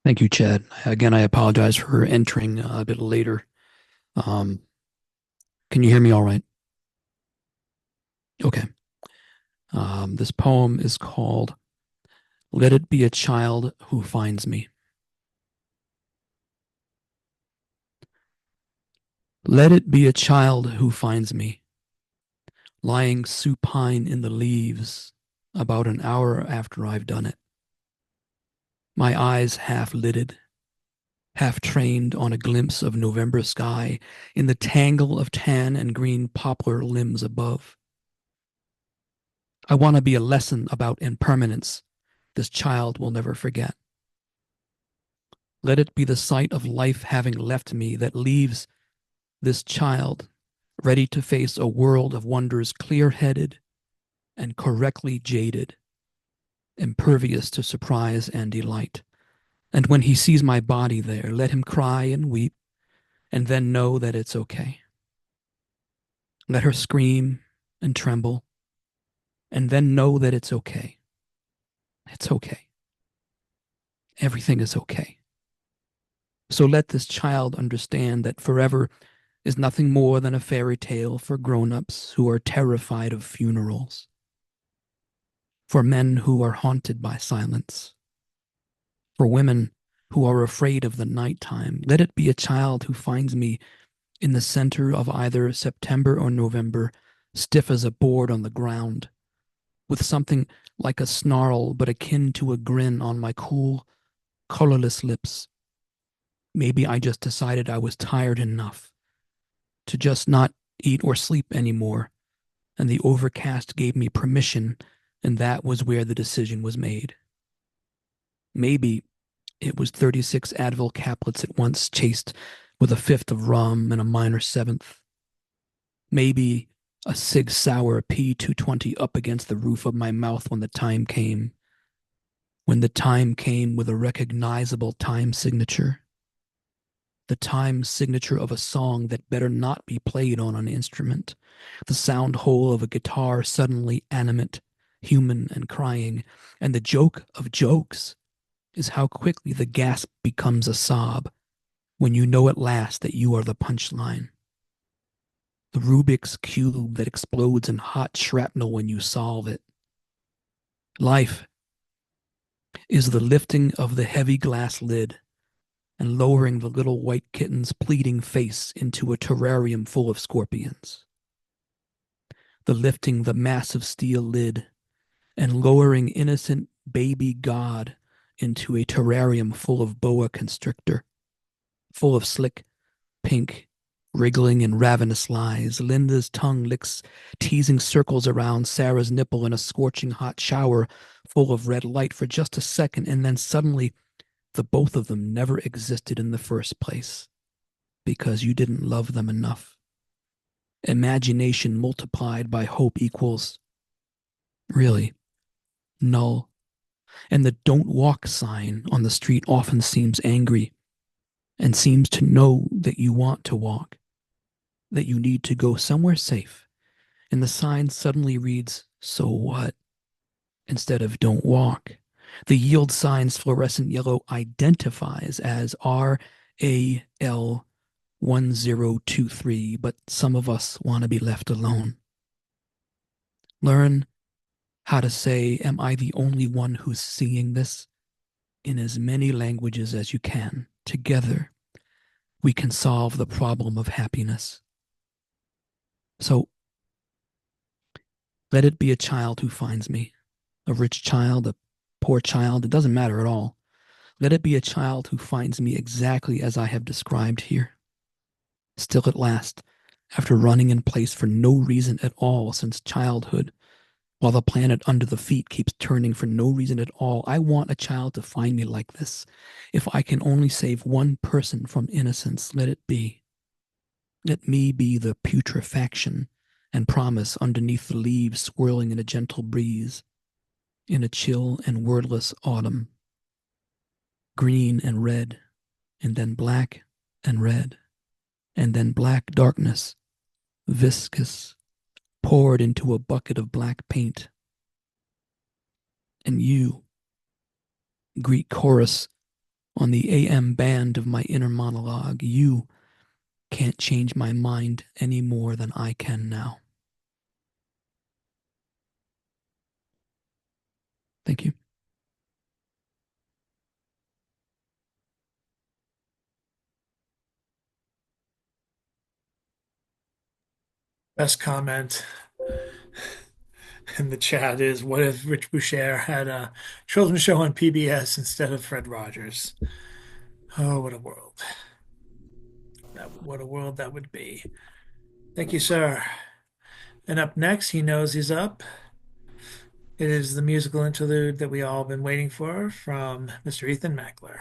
Thank you, Chad. Again, I apologize for entering a bit later. Can you hear me all right? Okay. This poem is called Let It Be a Child Who Finds Me. Let it be a child who finds me, lying supine in the leaves about an hour after I've done it. My eyes half lidded, half trained on a glimpse of November sky in the tangle of tan and green poplar limbs above. I want to be a lesson about impermanence this child will never forget. Let it be the sight of life having left me that leaves this child ready to face a world of wonders, clear-headed and correctly jaded, impervious to surprise and delight. And when he sees my body there, let him cry and weep, and then know that it's okay. Let her scream and tremble, and then know that it's okay. It's okay. Everything is okay. So let this child understand that forever is nothing more than a fairy tale for grown-ups who are terrified of funerals, for men who are haunted by silence, for women who are afraid of the nighttime. Let it be a child who finds me in the center of either September or November, stiff as a board on the ground, with something like a snarl but akin to a grin on my cool, colorless lips. Maybe I just decided I was tired enough to just not eat or sleep anymore, and the overcast gave me permission, and that was where the decision was made. Maybe it was 36 Advil caplets at once, chased with a fifth of rum and a minor seventh. Maybe a Sig Sauer P220 up against the roof of my mouth when the time came. When the time came with a recognizable time signature. The time signature of a song that better not be played on an instrument. The sound hole of a guitar suddenly animate, human and crying. And the joke of jokes is how quickly the gasp becomes a sob when you know at last that you are the punchline. The Rubik's Cube that explodes in hot shrapnel when you solve it. Life is the lifting of the heavy glass lid and lowering the little white kitten's pleading face into a terrarium full of scorpions. The lifting the massive steel lid and lowering innocent baby God into a terrarium full of boa constrictor, full of slick, pink, wriggling and ravenous lies. Linda's tongue licks teasing circles around Sarah's nipple in a scorching hot shower full of red light for just a second, and then suddenly the both of them never existed in the first place because you didn't love them enough. Imagination multiplied by hope equals, really, null. And the don't walk sign on the street often seems angry and seems to know that you want to walk, that you need to go somewhere safe. And the sign suddenly reads, so what? Instead of don't walk. The yield sign's fluorescent yellow identifies as RAL 1023, but some of us want to be left alone. Learn how to say, am I the only one who's seeing this? In as many languages as you can. Together, we can solve the problem of happiness. So let it be a child who finds me, a rich child, a poor child, it doesn't matter at all. Let it be a child who finds me exactly as I have described here. Still at last, after running in place for no reason at all since childhood, while the planet under the feet keeps turning for no reason at all, I want a child to find me like this. If I can only save one person from innocence, let it be. Let me be the putrefaction and promise underneath the leaves swirling in a gentle breeze, in a chill and wordless autumn. Green and red, and then black and red, and then black darkness, viscous, poured into a bucket of black paint. And you, Greek chorus on the AM band of my inner monologue, you can't change my mind any more than I can now. Thank you. Best comment in the chat is, what if Rich Boucher had a children's show on PBS instead of Fred Rogers? Oh, what a world. What a world that would be. Thank you, sir. And up next, he knows he's up. It is the musical interlude that we all been waiting for from Mr. Ethan Mackler.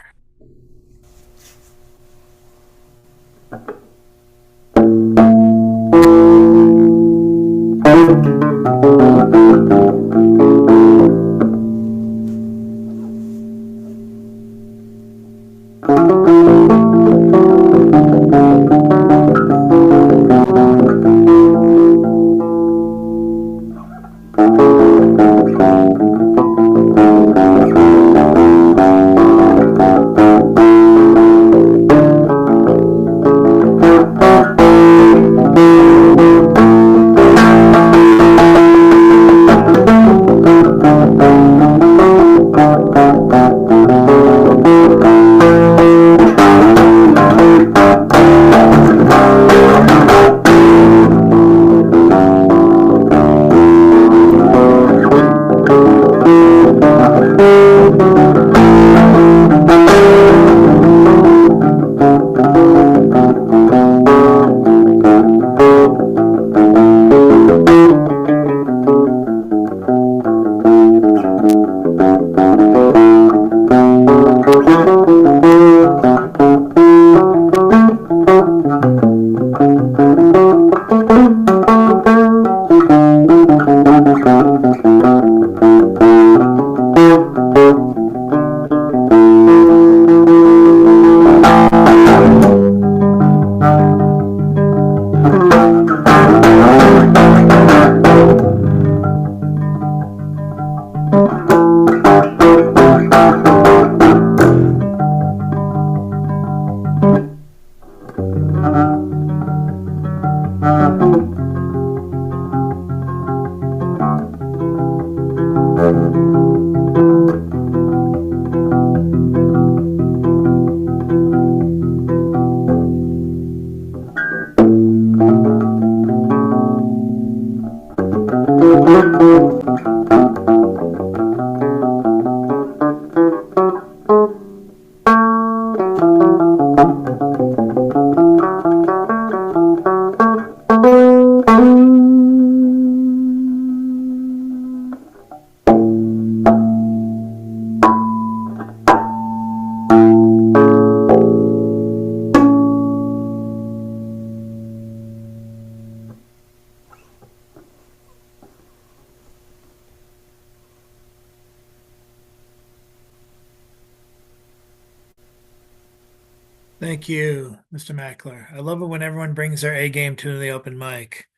Thank you, Mr. Mackler. I love it when everyone brings their A game to the open mic.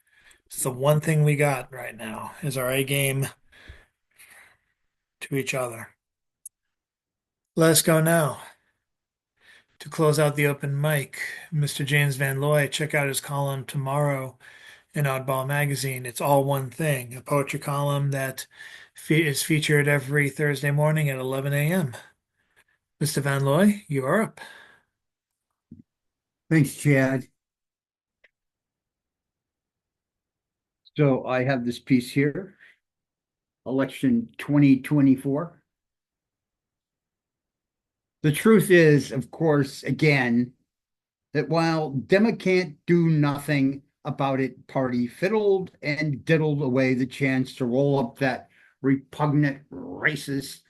It's the one thing we got right now is our A game to each other. Let us go now. To close out the open mic, Mr. James Van Loy, check out his column tomorrow in Oddball Magazine. It's all one thing, a poetry column that is featured every Thursday morning at 11 a.m. Mr. Van Looy, you are up. Thanks, Chad. So I have this piece here, election 2024. The truth is, of course, again, that while Demo can't do nothing about it, party fiddled and diddled away the chance to roll up that repugnant, racist,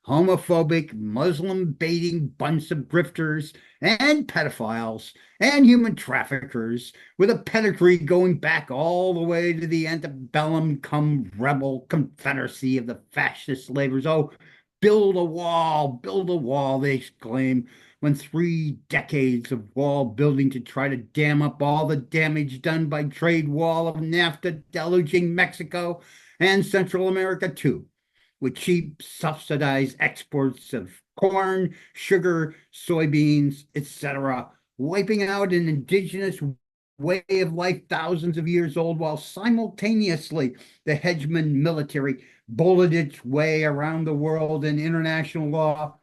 homophobic, Muslim baiting bunch of grifters and pedophiles and human traffickers with a pedigree going back all the way to the antebellum come rebel confederacy of the fascist slavers. Oh, build a wall, they exclaim when 3 decades of wall building to try to dam up all the damage done by trade wall of NAFTA deluging Mexico and Central America too, with cheap subsidized exports of corn, sugar, soybeans, etc., wiping out an indigenous way of life thousands of years old, while simultaneously the hegemon military bulleted its way around the world in international law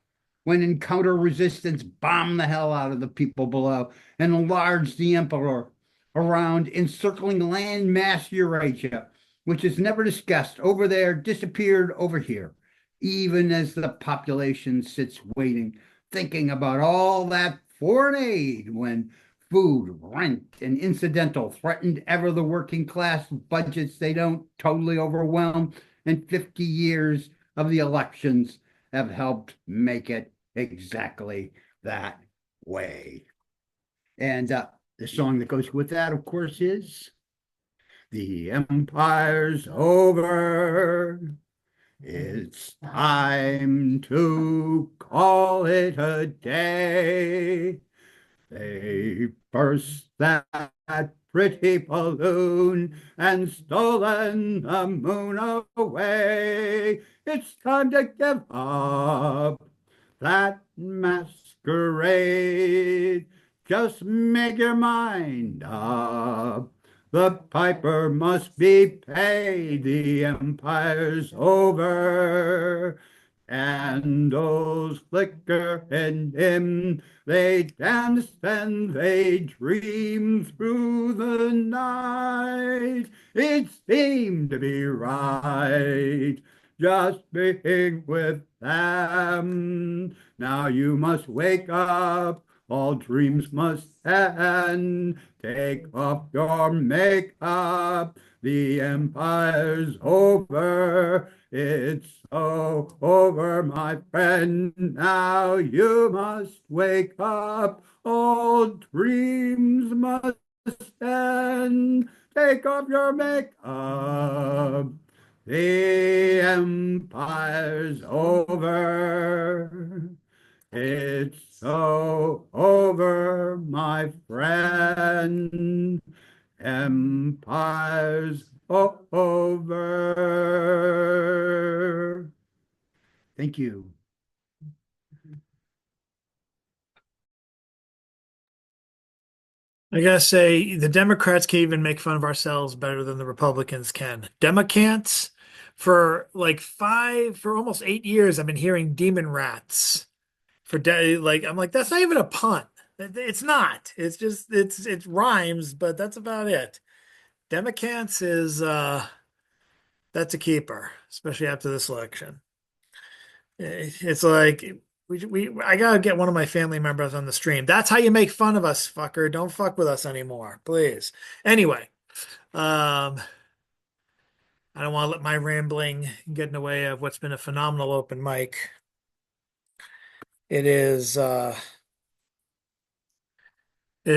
when in counter resistance bombed the hell out of the people below and enlarged the emperor around encircling land mass Eurasia, which is never discussed over there, disappeared over here, even as the population sits waiting, thinking about all that foreign aid when food, rent, and incidental threatened ever the working class budgets they don't totally overwhelm, and 50 years of the elections have helped make it exactly that way. And the song that goes with that, of course, is The Empire's Over. It's time to call it a day. They burst that pretty balloon and stolen the moon away. It's time to give up that masquerade. Just make your mind up. The piper must be paid. The empire's over. And those flicker and dim, they dance and they dream through the night. It seemed to be right just being with them. Now you must wake up, all dreams must end. Take off your makeup, the empire's over. It's so over, my friend. Now you must wake up, all dreams must end. Take off your makeup. The empire's over. It's so over, my friend. Empire's over. Thank you. I gotta say, the Democrats can even make fun of ourselves better than the Republicans can. Democrats, for almost 8 years, I've been hearing demon rats. I'm like, that's not even a pun. It's not. It's just it rhymes, but that's about it. Democrats is that's a keeper, especially after this election. It's like I gotta get one of my family members on the stream. That's how you make fun of us, fucker. Don't fuck with us anymore, please. Anyway, I don't want to let my rambling get in the way of what's been a phenomenal open mic. It is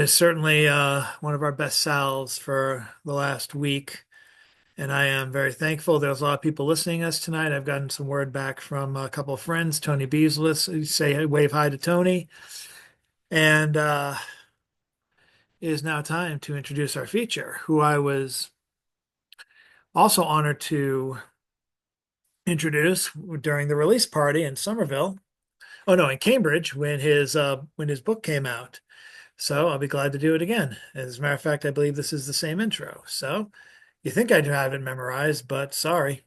certainly one of our best selves for the last week. And I am very thankful. There's a lot of people listening to us tonight. I've gotten some word back from a couple of friends. Tony Beasless, say wave hi to Tony. And it is now time to introduce our feature, who I was also honored to introduce during the release party in Somerville. Oh no, in Cambridge when his book came out. So I'll be glad to do it again. As a matter of fact, I believe this is the same intro. So you think I'd have it memorized, but sorry.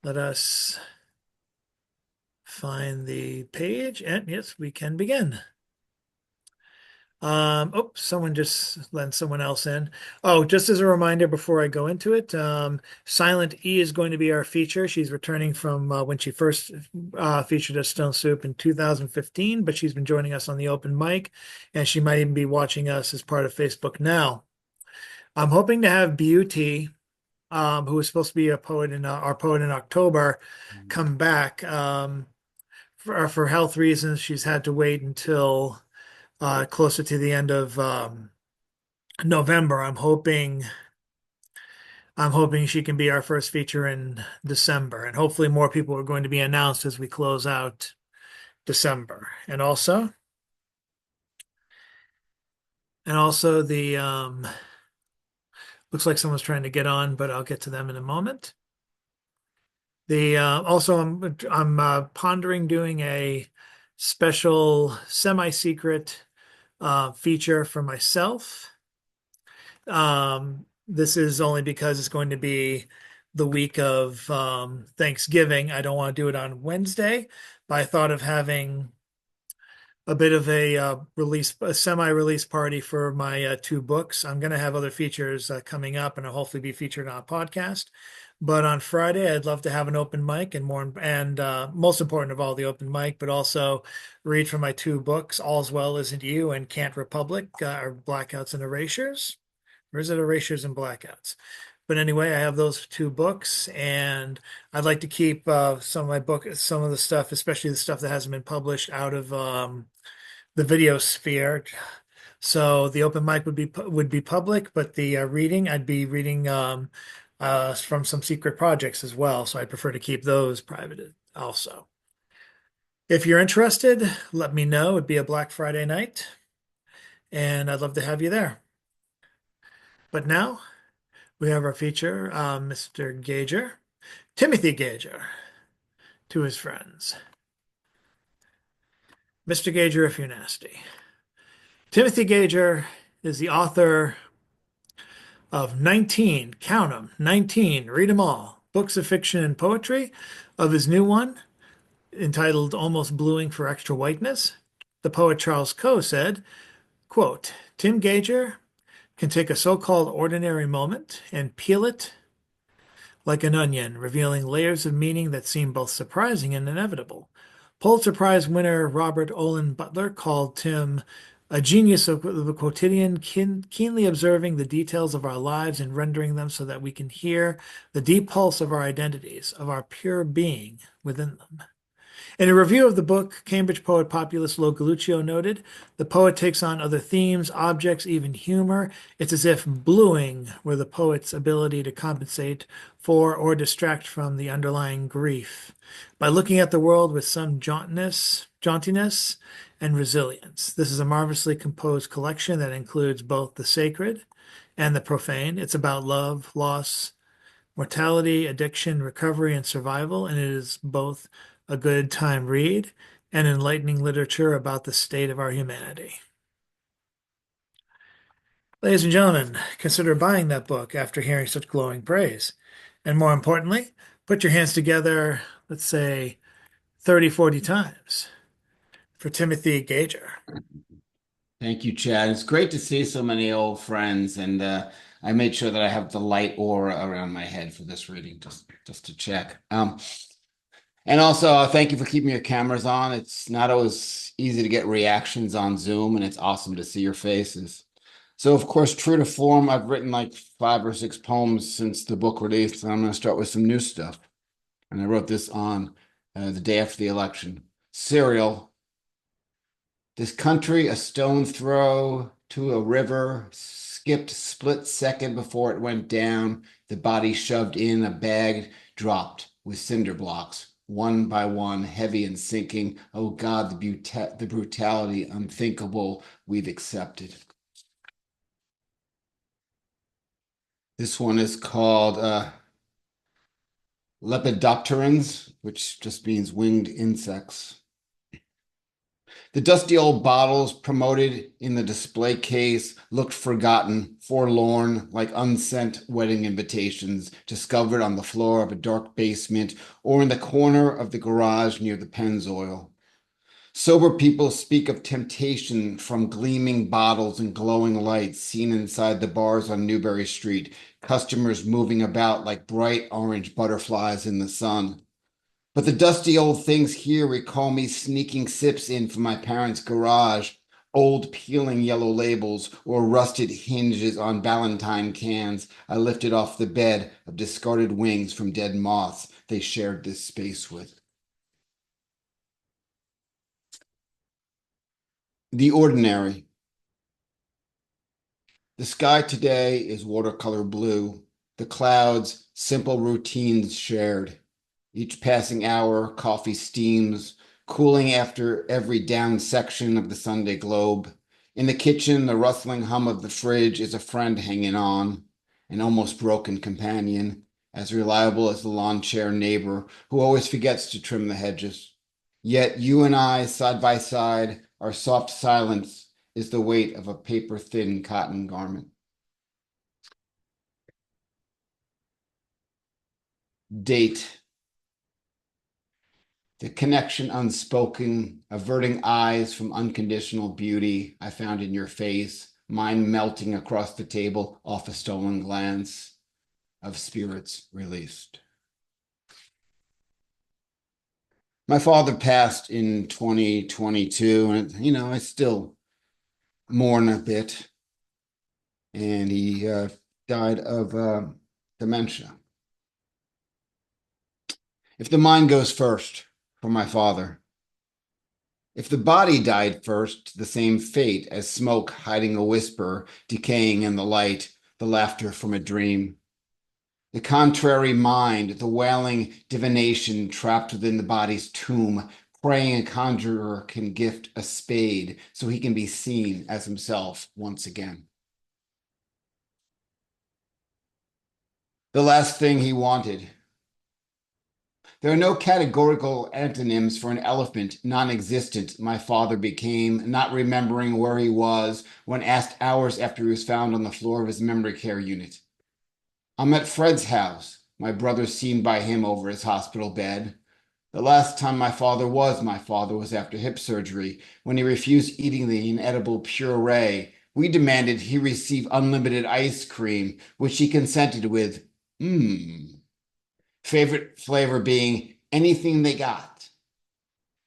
Let us find the page, and yes, we can begin. Oh, someone just let someone else in. Oh, just as a reminder before I go into it, Silent E is going to be our feature. She's returning from when she first featured at Stone Soup in 2015, but she's been joining us on the open mic, and she might even be watching us as part of Facebook now. I'm hoping to have Beauty, who is supposed to be a poet in our poet in October, come back. For health reasons, she's had to wait until closer to the end of November. I'm hoping she can be our first feature in December, and hopefully more people are going to be announced as we close out December. And also the looks like someone's trying to get on, but I'll get to them in a moment. I'm pondering doing a special semi-secret feature for myself. This is only because it's going to be the week of Thanksgiving. I don't want to do it on Wednesday, but I thought of having a bit of a semi-release party for my two books. I'm going to have other features coming up, and I'll hopefully be featured on a podcast. But on Friday, I'd love to have an open mic and most important of all, the open mic, but also read from my two books, All's Well Isn't You and Can't Republic, or Blackouts and Erasures. Or is it Erasures and Blackouts? But anyway, I have those two books, and I'd like to keep some of the stuff, especially the stuff that hasn't been published, out of the video sphere. So the open mic would be public, but the reading, I'd be reading from some secret projects as well. So I prefer to keep those private also. If you're interested, let me know. It'd be a Black Friday night, and I'd love to have you there. But now we have our feature, Mr. Gager, Timothy Gager, to his friends. Mr. Gager, if you're nasty. Timothy Gager is the author of 19, count them, 19, read them all, books of fiction and poetry. Of his new one, entitled Almost Bluing for Extra Whiteness, the poet Charles Coe said, quote, Tim Gager can take a so-called ordinary moment and peel it like an onion, revealing layers of meaning that seem both surprising and inevitable. Pulitzer Prize winner Robert Olin Butler called Tim a genius of the quotidian, keenly observing the details of our lives and rendering them so that we can hear the deep pulse of our identities, of our pure being within them. In a review of the book, Cambridge poet populist Lo Galluccio noted, the poet takes on other themes, objects, even humor. It's as if bluing were the poet's ability to compensate for or distract from the underlying grief by looking at the world with some jauntiness, and resilience. This is a marvelously composed collection that includes both the sacred and the profane. It's about love, loss, mortality, addiction, recovery, and survival, and it is both a good time read and enlightening literature about the state of our humanity. Ladies and gentlemen, consider buying that book after hearing such glowing praise. And more importantly, put your hands together, let's say 30, 40 times for Timothy Gager. Thank you, Chad. It's great to see so many old friends, and I made sure that I have the light aura around my head for this reading, just to check. And also, thank you for keeping your cameras on. It's not always easy to get reactions on Zoom, and it's awesome to see your faces. So, of course, true to form, I've written like 5 or 6 poems since the book released, and I'm going to start with some new stuff. And I wrote this on the day after the election. Serial. This country, a stone throw to a river, skipped split second before it went down. The body shoved in, a bag dropped with cinder blocks, one by one, heavy and sinking. Oh God, the brutality unthinkable we've accepted. This one is called Lepidopterans, which just means winged insects. The dusty old bottles promoted in the display case looked forgotten, forlorn, like unsent wedding invitations discovered on the floor of a dark basement or in the corner of the garage near the Pennzoil. Sober people speak of temptation from gleaming bottles and glowing lights seen inside the bars on Newbury Street, customers moving about like bright orange butterflies in the sun. But the dusty old things here recall me sneaking sips in from my parents' garage, old peeling yellow labels or rusted hinges on Ballantine cans I lifted off the bed of discarded wings from dead moths they shared this space with. The ordinary. The sky today is watercolor blue. The clouds, simple routines shared. Each passing hour, coffee steams, cooling after every down section of the Sunday globe. In the kitchen, the rustling hum of the fridge is a friend hanging on, an almost broken companion, as reliable as the lawn chair neighbor who always forgets to trim the hedges. Yet you and I, side by side, our soft silence is the weight of a paper-thin cotton garment. Date. The connection unspoken, averting eyes from unconditional beauty I found in your face, mine melting across the table off a stolen glance of spirits released. My father passed in 2022, and I still mourn a bit. And he died of dementia. If the mind goes first for my father, if the body died first, the same fate as smoke hiding a whisper, decaying in the light, the laughter from a dream. The contrary mind, the wailing divination trapped within the body's tomb, praying a conjurer can gift a spade so he can be seen as himself once again. The last thing he wanted. There are no categorical antonyms for an elephant, non-existent, my father became, not remembering where he was when asked hours after he was found on the floor of his memory care unit. I'm at Fred's house, my brother seen by him over his hospital bed. The last time my father was after hip surgery, when he refused eating the inedible puree. We demanded he receive unlimited ice cream, which he consented with, favorite flavor being anything they got.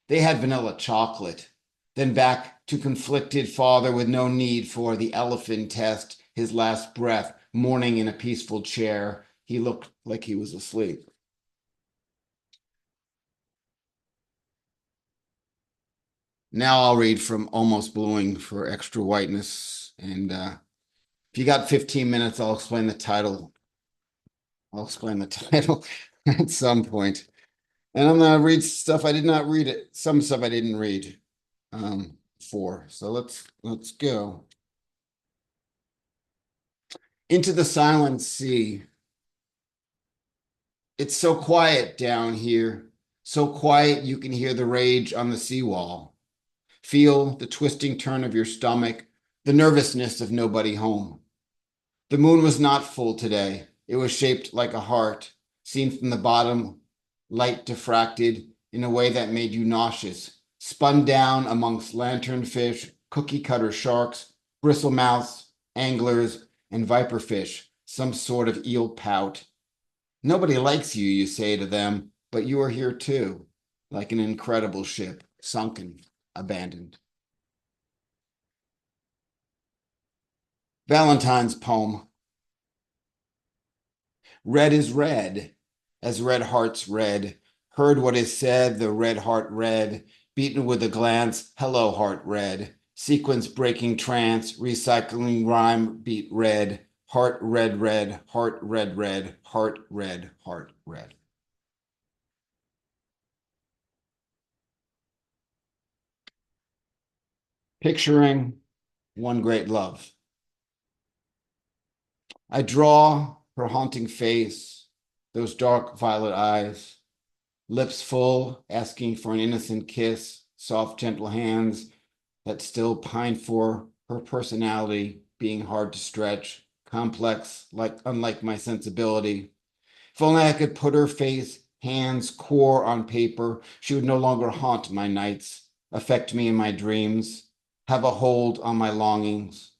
They had vanilla chocolate. Then back to conflicted father with no need for the elephant test, his last breath, mourning in a peaceful chair. He looked like he was asleep. Now I'll read from Almost Bluing for extra whiteness. And if you got 15 minutes, I'll explain the title. At some point. And I'm going to read stuff I did not read it. Some stuff I didn't read for. So let's go. Into the silent sea. It's so quiet down here. So quiet you can hear the rage on the seawall. Feel the twisting turn of your stomach, the nervousness of nobody home. The moon was not full today. It was shaped like a heart, seen from the bottom, light diffracted in a way that made you nauseous, spun down amongst lanternfish, cookie cutter sharks, bristlemouths, anglers, and viperfish, some sort of eel pout. Nobody likes you, you say to them, but you are here too, like an incredible ship, sunken, abandoned. Valentine's poem. Red is red, as red hearts red. Heard what is said, the red heart red. Beaten with a glance, hello heart red. Sequence breaking trance, recycling rhyme, beat red. Heart red red, heart red red, heart red, heart red. Picturing one great love. I draw her haunting face, those dark violet eyes, lips full, asking for an innocent kiss, soft, gentle hands, that still pine for her personality being hard to stretch, complex, like unlike my sensibility. If only I could put her face, hands, core on paper, she would no longer haunt my nights, affect me in my dreams, have a hold on my longings.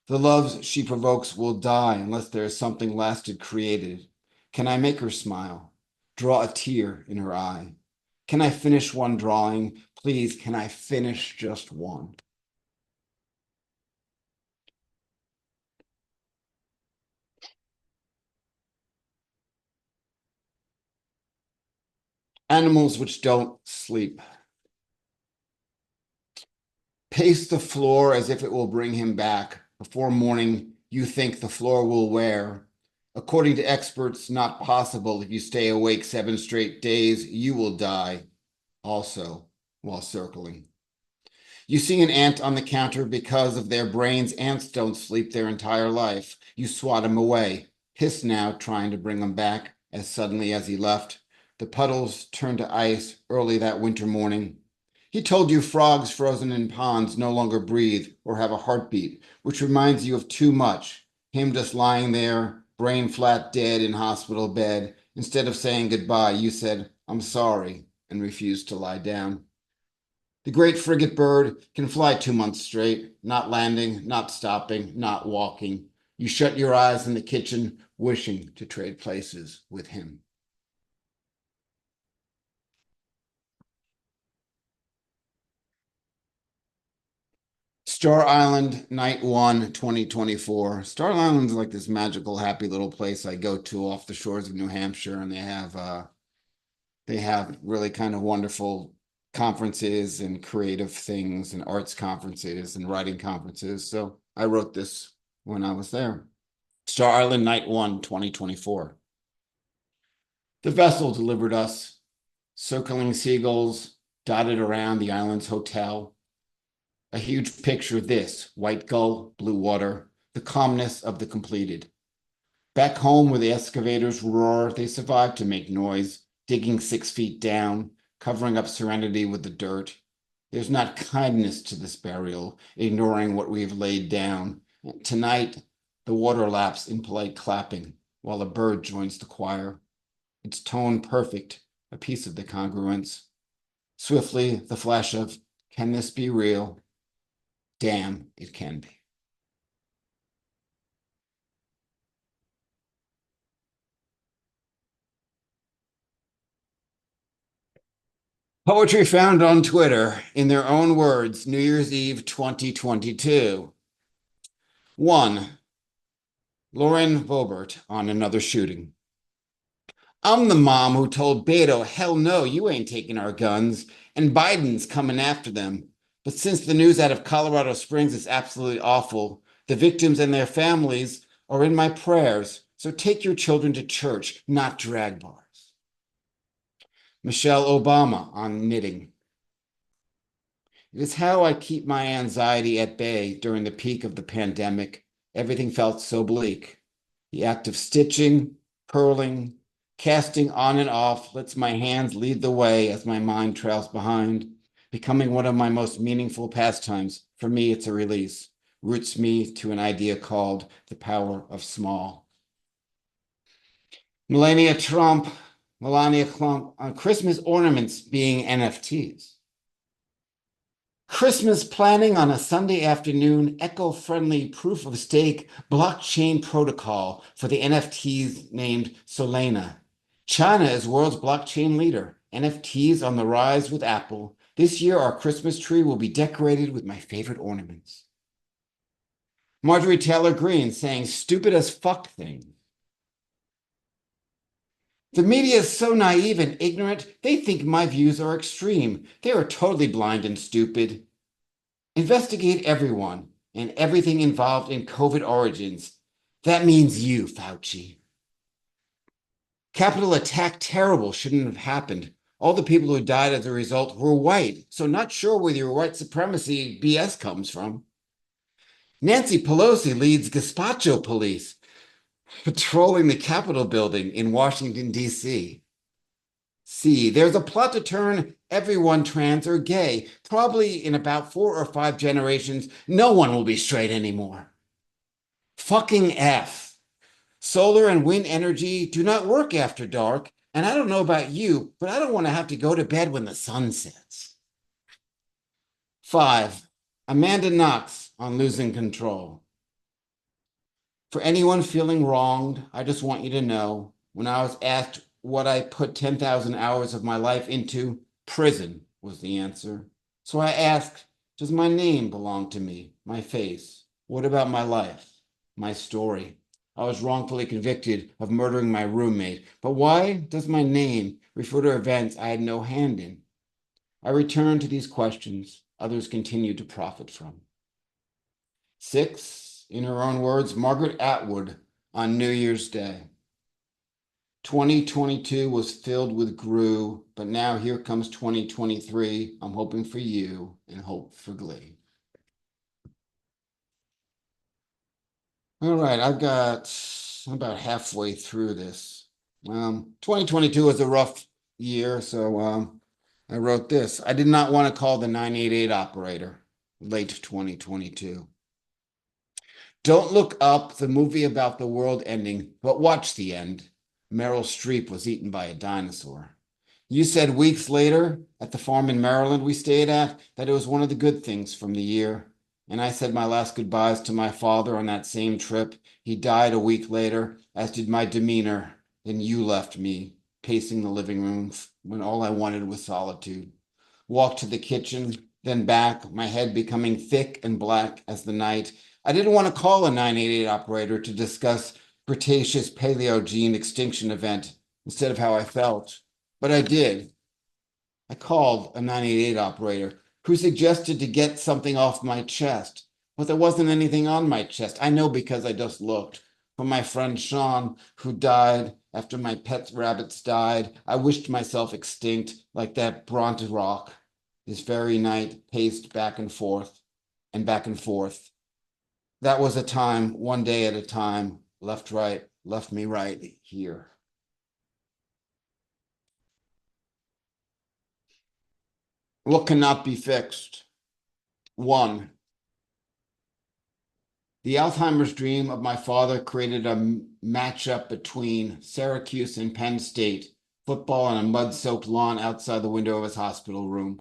The loves she provokes will die unless there is something lasted created. Can I make her smile? Draw a tear in her eye? Can I finish one drawing? Please, can I finish just one? Animals which don't sleep. Pace the floor as if it will bring him back. Before morning, you think the floor will wear. According to experts, not possible. If you stay awake 7 straight days, you will die also while circling. You see an ant on the counter because of their brains. Ants don't sleep their entire life. You swat him away. Hiss now, trying to bring him back as suddenly as he left. The puddles turned to ice early that winter morning. He told you frogs frozen in ponds no longer breathe or have a heartbeat, which reminds you of too much. Him just lying there, brain flat dead in hospital bed. Instead of saying goodbye, you said, "I'm sorry," and refused to lie down. The great frigate bird can fly 2 months straight, not landing, not stopping, not walking. You shut your eyes in the kitchen, wishing to trade places with him. Star Island, Night 1, 2024. Star Island's like this magical, happy little place I go to off the shores of New Hampshire, and they have really kind of wonderful conferences and creative things and arts conferences and writing conferences. So I wrote this when I was there. Star Island, Night 1, 2024. The vessel delivered us, circling seagulls dotted around the island's hotel. A huge picture of this, white gull, blue water, the calmness of the completed. Back home where the excavators roar, they survive to make noise, digging 6 feet down, covering up serenity with the dirt. There's not kindness to this burial, ignoring what we have laid down. Tonight, the water laps in polite clapping, while a bird joins the choir. Its tone perfect, a piece of the congruence. Swiftly, the flash of, can this be real? Damn, it can be. Poetry found on Twitter, in their own words, New Year's Eve 2022. 1. Lauren Vobert on another shooting. I'm the mom who told Beto, hell no, you ain't taking our guns, and Biden's coming after them. But since the news out of Colorado Springs is absolutely awful, the victims and their families are in my prayers. So take your children to church, not drag bars. Michelle Obama on knitting. It is how I keep my anxiety at bay during the peak of the pandemic. Everything felt so bleak. The act of stitching, purling, casting on and off lets my hands lead the way as my mind trails behind, becoming one of my most meaningful pastimes. For me, it's a release. Roots me to an idea called the power of small. Melania Trump on Christmas ornaments being NFTs. Christmas planning on a Sunday afternoon, eco-friendly proof of stake blockchain protocol for the NFTs named Solana. China is world's blockchain leader. NFTs on the rise with Apple. This year, our Christmas tree will be decorated with my favorite ornaments. Marjorie Taylor Greene saying stupid as fuck things. The media is so naive and ignorant, they think my views are extreme. They are totally blind and stupid. Investigate everyone and everything involved in COVID origins. That means you, Fauci. Capitol attack terrible, shouldn't have happened. All the people who died as a result were white, so not sure where your white supremacy BS comes from. Nancy Pelosi leads gazpacho police patrolling the Capitol building in Washington, D.C. C, there's a plot to turn everyone trans or gay. Probably in about 4 or 5 generations, no one will be straight anymore. Fucking F. Solar and wind energy do not work after dark, and I don't know about you, but I don't want to have to go to bed when the sun sets. 5, Amanda Knox on losing control. For anyone feeling wronged, I just want you to know, when I was asked what I put 10,000 hours of my life into, prison was the answer. So I asked, does my name belong to me, my face? What about my life, my story? I was wrongfully convicted of murdering my roommate, but why does my name refer to events I had no hand in? I return to these questions others continue to profit from. 6, in her own words, Margaret Atwood on New Year's Day. 2022 was filled with Gru, but now here comes 2023. I'm hoping for you and hope for Glee. All right, I've got about halfway through this. 2022 was a rough year, so I wrote this. I did not want to call the 988 operator late 2022. Don't look up the movie about the world ending, but watch the end. Meryl Streep was eaten by a dinosaur. You said weeks later at the farm in Maryland we stayed at that it was one of the good things from the year. And I said my last goodbyes to my father on that same trip. He died a week later, as did my demeanor. Then you left me, pacing the living room when all I wanted was solitude. Walked to the kitchen, then back, my head becoming thick and black as the night. I didn't want to call a 988 operator to discuss Cretaceous Paleogene extinction event instead of how I felt. But I did. I called a 988 operator who suggested to get something off my chest. But there wasn't anything on my chest. I know because I just looked. From my friend Sean, who died after my pet rabbits died, I wished myself extinct like that Bronte rock. This very night paced back and forth and back and forth. That was a time, one day at a time, left, right, left me right here. What cannot be fixed? 1, the Alzheimer's dream of my father created a matchup between Syracuse and Penn State, football on a mud-soaked lawn outside the window of his hospital room.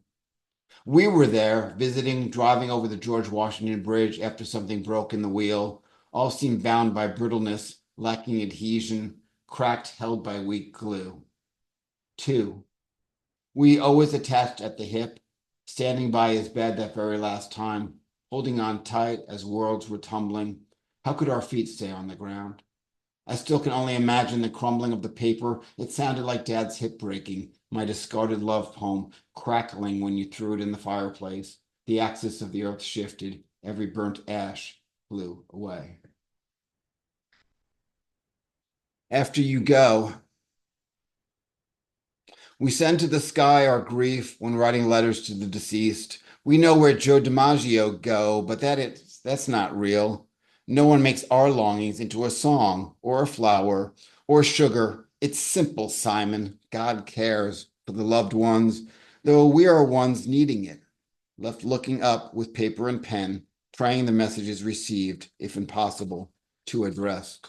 We were there, visiting, driving over the George Washington Bridge after something broke in the wheel. All seemed bound by brittleness, lacking adhesion, cracked, held by weak glue. 2, we always attached at the hip, standing by his bed that very last time, holding on tight as worlds were tumbling. How could our feet stay on the ground? I still can only imagine the crumbling of the paper. It sounded like Dad's hip breaking, my discarded love poem crackling when you threw it in the fireplace. The axis of the earth shifted. Every burnt ash flew away. After you go, we send to the sky our grief when writing letters to the deceased. We know where Joe DiMaggio go, but that's not real. No one makes our longings into a song or a flower or sugar. It's simple, Simon. God cares for the loved ones, though we are ones needing it. Left looking up with paper and pen, praying the message is received, if impossible, to address.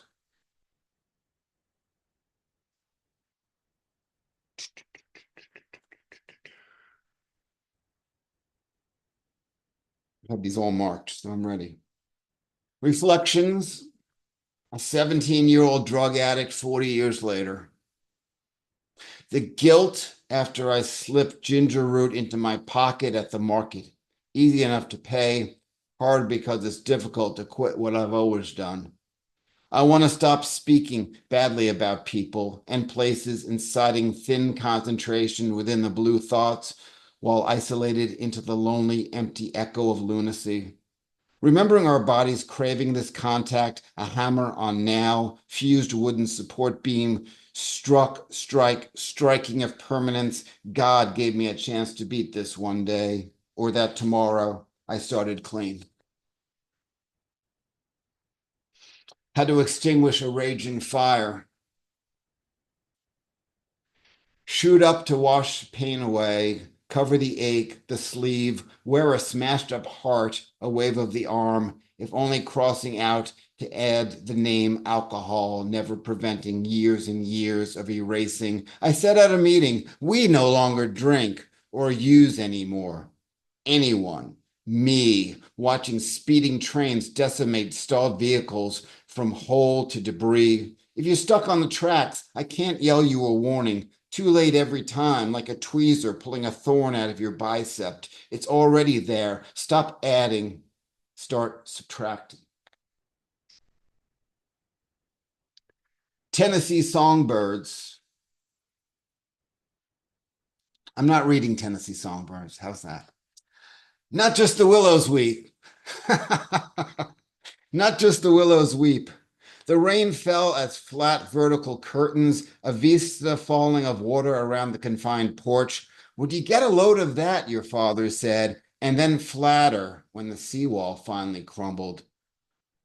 I have these all marked, so I'm ready. Reflections, a 17-year-old drug addict 40 years later. The guilt after I slipped ginger root into my pocket at the market. Easy enough to pay, hard because it's difficult to quit what I've always done. I want to stop speaking badly about people and places, inciting thin concentration within the blue thoughts while isolated into the lonely, empty echo of lunacy. Remembering our bodies craving this contact, a hammer on now, fused wooden support beam, striking of permanence. God gave me a chance to beat this one day, or that tomorrow I started clean. How to extinguish a raging fire. Shoot up to wash pain away, cover the ache, the sleeve, wear a smashed up heart, a wave of the arm, if only crossing out to add the name alcohol, never preventing years and years of erasing. I said at a meeting, we no longer drink or use anymore. Anyone, me, watching speeding trains decimate stalled vehicles from hole to debris. If you're stuck on the tracks, I can't yell you a warning. Too late every time, like a tweezer pulling a thorn out of your bicep. It's already there. Stop adding, start subtracting. Tennessee Songbirds. I'm not reading Tennessee Songbirds. How's that? Not just the willows weep. Not just the willows weep. The rain fell as flat vertical curtains, a vista falling of water around the confined porch. Would you get a load of that, your father said, and then flatter when the seawall finally crumbled.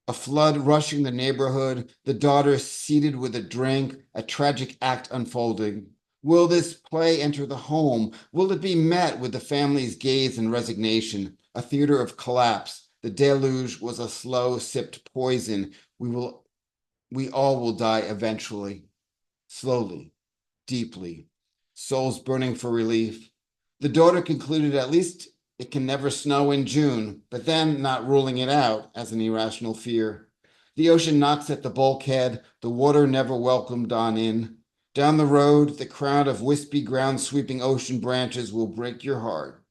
A flood rushing the neighborhood, the daughter seated with a drink, a tragic act unfolding. Will this play enter the home? Will it be met with the family's gaze and resignation? A theater of collapse. The deluge was a slow sipped poison. We all will die eventually, slowly, deeply, souls burning for relief. The daughter concluded at least it can never snow in June, but then not ruling it out as an irrational fear. The ocean knocks at the bulkhead, the water never welcomed on in. Down the road, the crowd of wispy ground sweeping ocean branches will break your heart.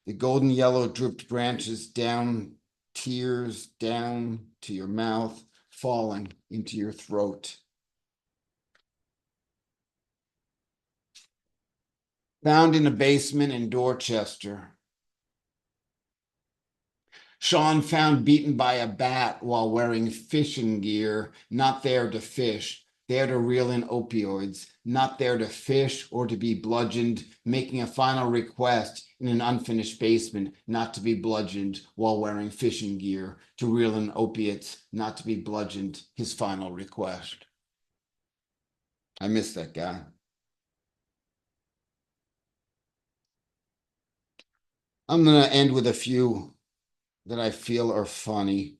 The golden yellow drooped branches down, tears down to your mouth, falling into your throat. Found in a basement in Dorchester. Sean found beaten by a bat while wearing fishing gear, not there to fish, there to reel in opioids, not there to fish or to be bludgeoned, making a final request in an unfinished basement, not to be bludgeoned while wearing fishing gear, to reel in opiates, not to be bludgeoned, his final request. I miss that guy. I'm going to end with a few that I feel are funny.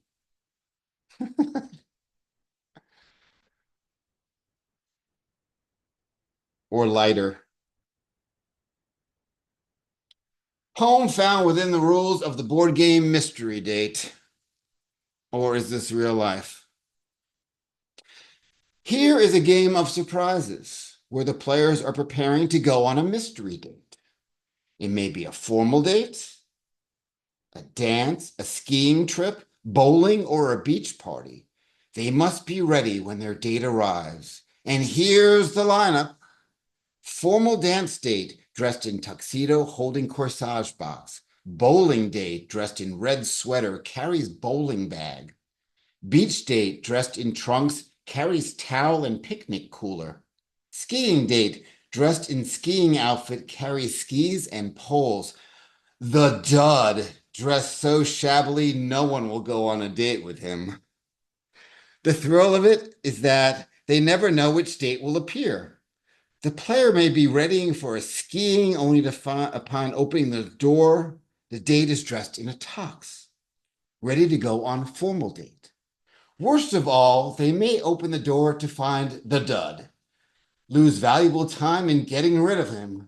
Or lighter. Poem found within the rules of the board game Mystery Date. Or is this real life? Here is a game of surprises where the players are preparing to go on a mystery date. It may be a formal date, a dance, a skiing trip, bowling, or a beach party. They must be ready when their date arrives. And here's the lineup. Formal dance date, dressed in tuxedo, holding corsage box. Bowling date, dressed in red sweater, carries bowling bag. Beach date, dressed in trunks, carries towel and picnic cooler. Skiing date, dressed in skiing outfit, carries skis and poles. The dud, dressed so shabbily no one will go on a date with him. The thrill of it is that they never know which date will appear. The player may be readying for a skiing only to find, upon opening the door, the date is dressed in a tux, ready to go on a formal date. Worst of all, they may open the door to find the dud, lose valuable time in getting rid of him.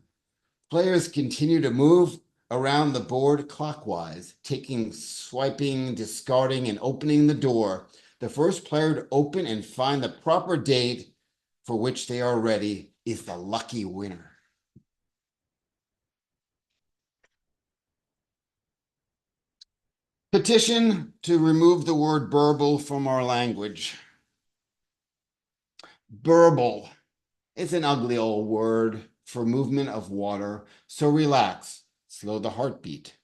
Players continue to move around the board clockwise, taking, swiping, discarding, and opening the door. The first player to open and find the proper date for which they are ready is the lucky winner. Petition to remove the word burble from our language. Burble. It's an ugly old word for movement of water, so relax, slow the heartbeat.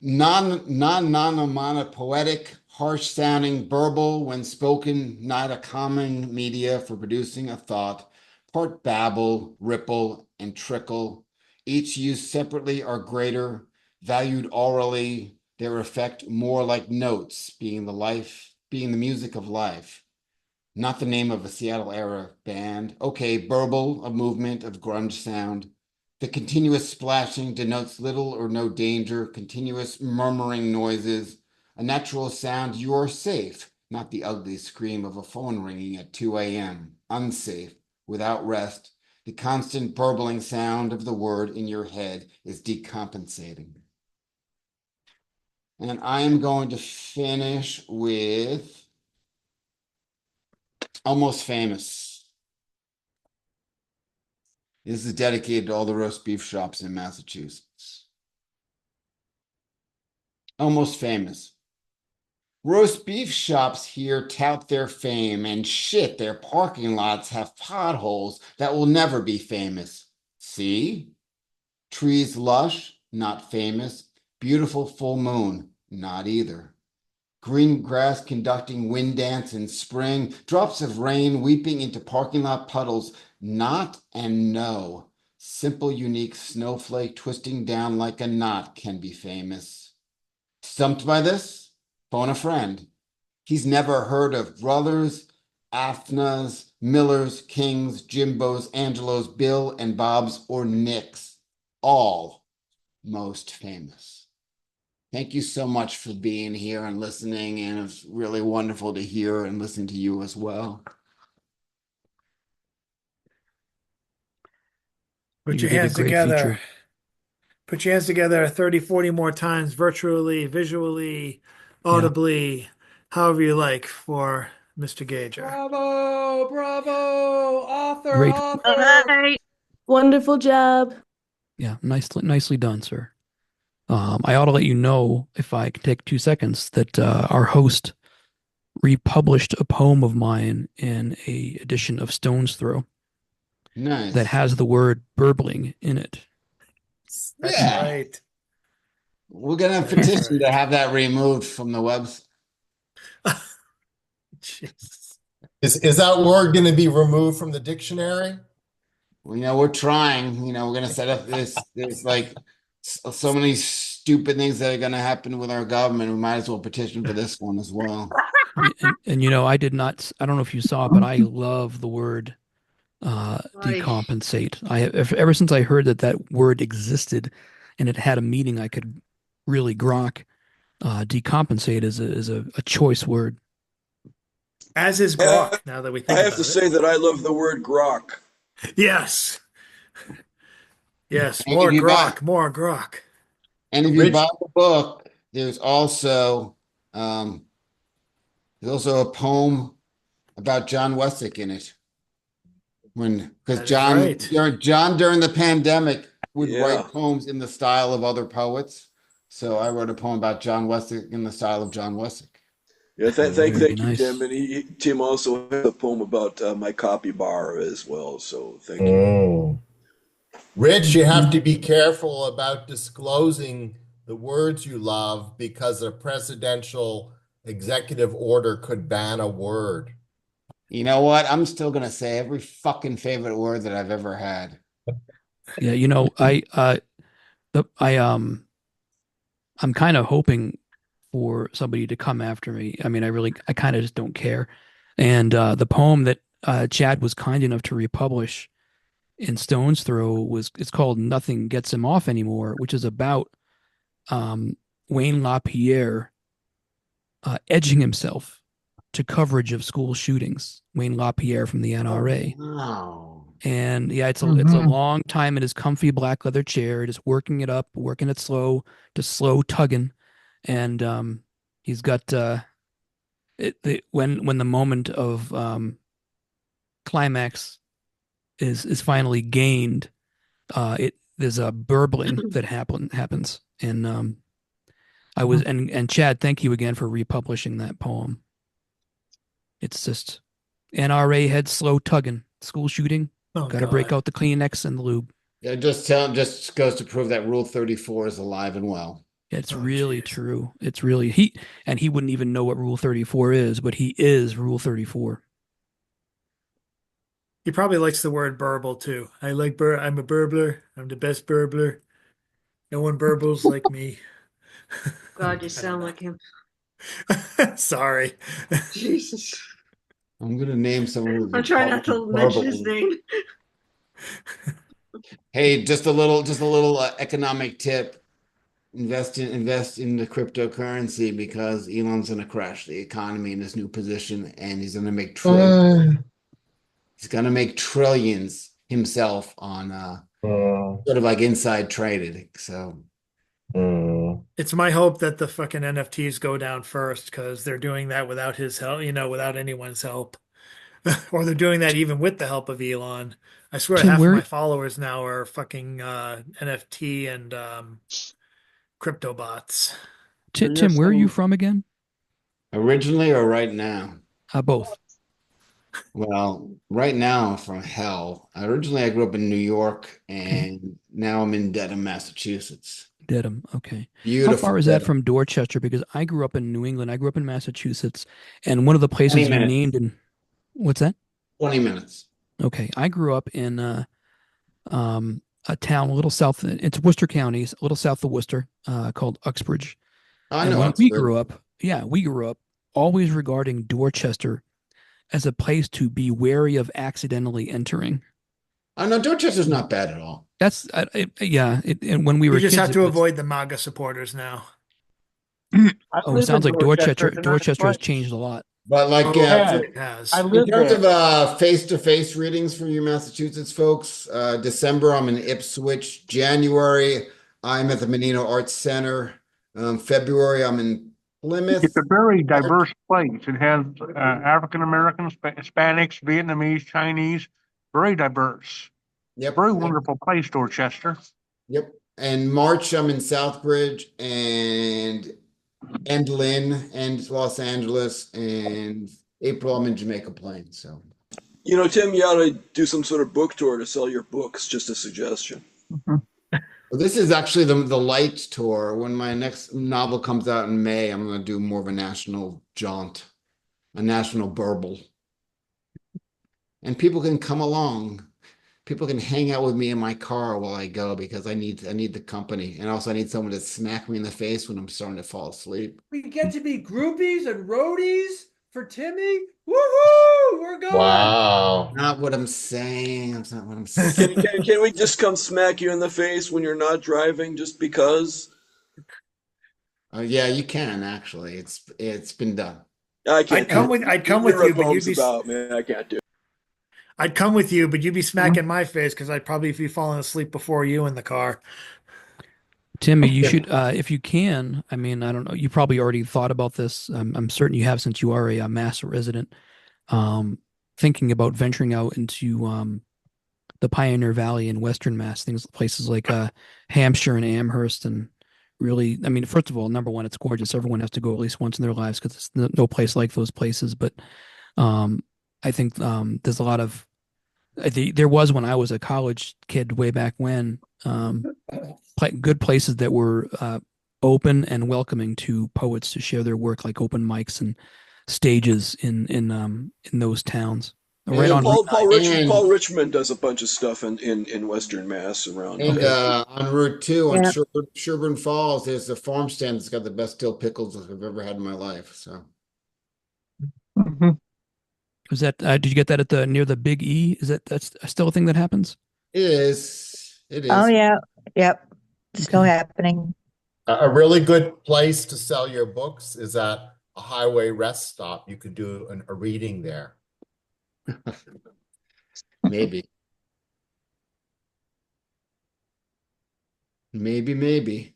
Non-onomatopoetic, harsh-sounding, burble when spoken, not a common media for producing a thought, part babble, ripple, and trickle, each used separately or greater, valued orally, their effect more like notes, being the music of life. not the name of a Seattle era band. Okay, burble, a movement of grunge sound. The continuous splashing denotes little or no danger, continuous murmuring noises, a natural sound. You're safe, not the ugly scream of a phone ringing at 2 a.m. Unsafe, without rest. The constant burbling sound of the word in your head is decompensating. And I am going to finish with Almost Famous. This is dedicated to all the roast beef shops in Massachusetts. Almost Famous. Roast beef shops here tout their fame, and shit, their parking lots have potholes that will never be famous. See? Trees lush, not famous. Beautiful full moon, not either. Green grass conducting wind dance in spring, drops of rain weeping into parking lot puddles, not and no. Simple, unique snowflake twisting down like a knot can be famous. Stumped by this? Phone a friend. He's never heard of Brothers, Athnas, Millers, Kings, Jimbos, Angelos, Bill and Bob's, or Nick's. All most famous. Thank you so much for being here and listening, and it's really wonderful to hear and listen to you as well. Put You your did a hands great together. feature. Put your hands together 30, 40 more times, virtually, visually, audibly, however you like, for Mr. Gager. Bravo, bravo, author, Great. author. Wonderful job. Yeah, nicely done, sir. I ought to let you know, if I can take 2 seconds, that our host republished a poem of mine in a edition of Stone's Throw Nice. that has the word burbling in it. That's Yeah. right. We're gonna That's petition right. to have that removed from the website. Jesus. Is that word going to be removed from the dictionary? Well, we're trying. We're gonna set up this. There's like so many stupid things that are gonna happen with our government. We might as well petition for this one as well. And I did not, I don't know if you saw it, but I love the word decompensate. Ever since I heard that word existed and it had a meaning I could really grok, decompensate is a choice word. As is grok, now that we I think have to about it. say that I love the word grok. Yes. Yes, And if you buy, more grok. and if you Rich, buy the book, there's also a poem about John Weswick in it. Because That is John right. John during the pandemic would Yeah. write poems in the style of other poets. So I wrote a poem about John Weswick in the style of John Weswick. Yeah, Very thank you, nice. Tim. And Tim also has a poem about my copy bar as well. So thank you. oh. Rich, you have to be careful about disclosing the words you love because a presidential executive order could ban a word. You know what? I'm still gonna say every fucking favorite word that I've ever had. Yeah, I'm kind of hoping for somebody to come after me. I mean, I kind of just don't care. And the poem that Chad was kind enough to republish in Stone's Throw it's called "Nothing Gets Him Off Anymore," which is about Wayne LaPierre edging himself to coverage of school shootings. Wayne LaPierre from the NRA. Wow. And yeah, it's a long time in his comfy black leather chair, just working it up, working it slow, just slow tugging. And he's got when the moment of climax is finally gained, there's a burbling that happens. And I was and Chad, thank you again for republishing that poem. It's just NRA head slow tugging, school shooting. Oh, Got to break out the Kleenex and the lube. Yeah, just goes to prove that Rule 34 is alive and well. It's really true. It's really he wouldn't even know what Rule 34 is, but he is Rule 34. He probably likes the word burble too. I'm a burbler. I'm the best burbler. No one burbles like me. God, you sound like him. Sorry. Jesus. I'm gonna name someone who's I'm trying not to mention his name. Hey, just a little economic tip. Invest in the cryptocurrency because Elon's gonna crash the economy in this new position, and he's gonna make trillions. He's gonna make trillions himself on sort of like inside trading. So It's my hope that the fucking NFTs go down first because they're doing that without his help, without anyone's help. Or they're doing that even with the help of Elon. I swear Tim, half of where my followers now are fucking NFT and crypto bots. Tim, where are you from again? originally or right now? Both. Well, right now I'm from hell. Originally, I grew up in New York, and now I'm in Dedham, Massachusetts. Dedham. Okay. How Beautiful far is that Dedham. from Dorchester? Because I grew up in New England. I grew up in Massachusetts, and one of the 20 places you minutes. named in what's that? 20 minutes. Okay. I grew up in a town a little south. It's Worcester County, a little south of Worcester, called Uxbridge. I And know when we Oxford. grew up, yeah, we grew up always regarding Dorchester as a place to be wary of accidentally entering. I know Dorchester's not bad at all. That's yeah. And when we You were just kids, have it to was. avoid the MAGA supporters now. I Oh, live sounds in like Dorchester. It's a nice Dorchester has changed place. a lot. But like Oh, Chad, it I has. in live terms there. of face-to-face readings for you Massachusetts folks, December I'm in Ipswich. January I'm at the Menino Arts Center. February I'm in It's Plymouth. a very diverse place. It has African Americans, Hispanics, Vietnamese, Chinese, very diverse. Yep, Very yep, wonderful place, Dorchester. yep. And March I'm in Southbridge and Lynn and Los Angeles, and April I'm in Jamaica Plain. So Tim, you ought to do some sort of book tour to sell your books. Just a suggestion. well, this is actually the light tour. When my next novel comes out in May, I'm going to do more of a national jaunt, a national burble, and people can come along. People can hang out with me in my car while I go because I need the company, and also I need someone to smack me in the face when I'm starting to fall asleep. We get to be groupies and roadies for Timmy. Woohoo! We're going. Wow. Not what I'm saying. That's not what I'm saying. Can we just come smack you in the face when you're not driving just because? Yeah, you can actually. It's been done. I can't do it. I'd come You with wrote you, but poems about me. I can't do it. I'd come with you, but you'd be smacking my face because I'd probably be falling asleep before you in the car. Timmy, you should, if you can. I mean, I don't know. You probably already thought about this. I'm certain you have since you are a Mass resident. Um, Thinking about venturing out into the Pioneer Valley in Western Mass, places like Hampshire and Amherst, and really, I mean, first of all, number one, it's gorgeous. Everyone has to go at least once in their lives because there's no place like those places. But um, I think there's a lot of there was when I was a college kid way back when good places that were open and welcoming to poets to share their work, like open mics and stages in those towns. Right on Route 9. Paul Richmond does a bunch of stuff in Western Mass around. And on Route 2 on Yeah. Sherburne Falls, there's a farm stand that's got the best dill pickles I've ever had in my life. So Was that did you get that at the near the Big E? That's still a thing that happens? it is. It Oh, is. yeah. Yep. Still Okay. happening. A really good place to sell your books is at a highway rest stop. You could do a reading there. Maybe. Maybe.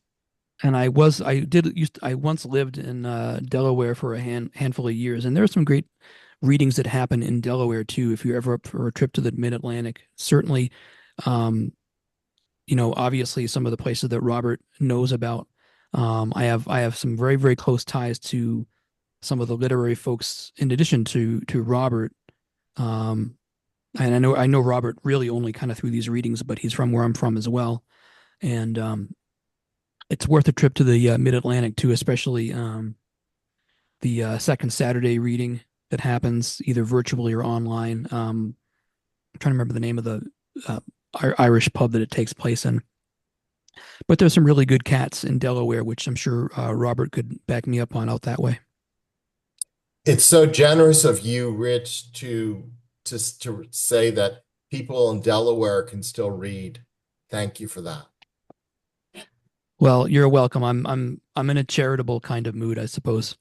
And I once lived in Delaware for a handful of years, and there are some great readings that happen in Delaware too. If you're ever up for a trip to the Mid-Atlantic, certainly, obviously some of the places that Robert knows about. I have some very, very close ties to some of the literary folks in addition to Robert. And I know Robert really only kind of through these readings, but he's from where I'm from as well. And it's worth a trip to the Mid-Atlantic too, especially the second Saturday reading that happens either virtually or online. I'm trying to remember the name of the Irish pub that it takes place in. But there's some really good cats in Delaware, which I'm sure Robert could back me up on out that way. It's so generous of you, Rich, to say that people in Delaware can still read. Thank you for that. Well, you're welcome. I'm in a charitable kind of mood, I suppose.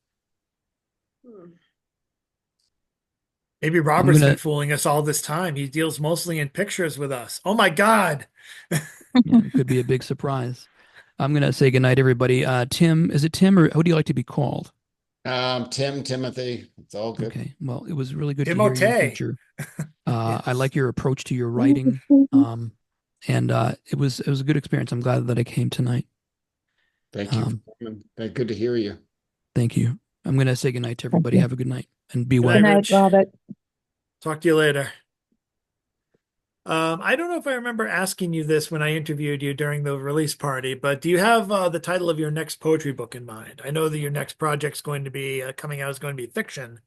Maybe Robert's been fooling us all this time. He deals mostly in pictures with us. Oh my God. Yeah, it could be a big surprise. I'm gonna say goodnight, everybody. Tim, is it Tim or who do you like to be called? Timothy, it's all good. Okay. Well, it was really good to hear your Timotei. feature. Yes. I like your approach to your writing. And it was a good experience. I'm glad that I came tonight. Thank you for coming. Good to hear you. Thank you. I'm gonna say goodnight to everybody. Have a good night and be well. Good night, Robert. Talk to you later. I don't know if I remember asking you this when I interviewed you during the release party, but do you have the title of your next poetry book in mind? I know that your next project's going to be coming out is going to be fiction,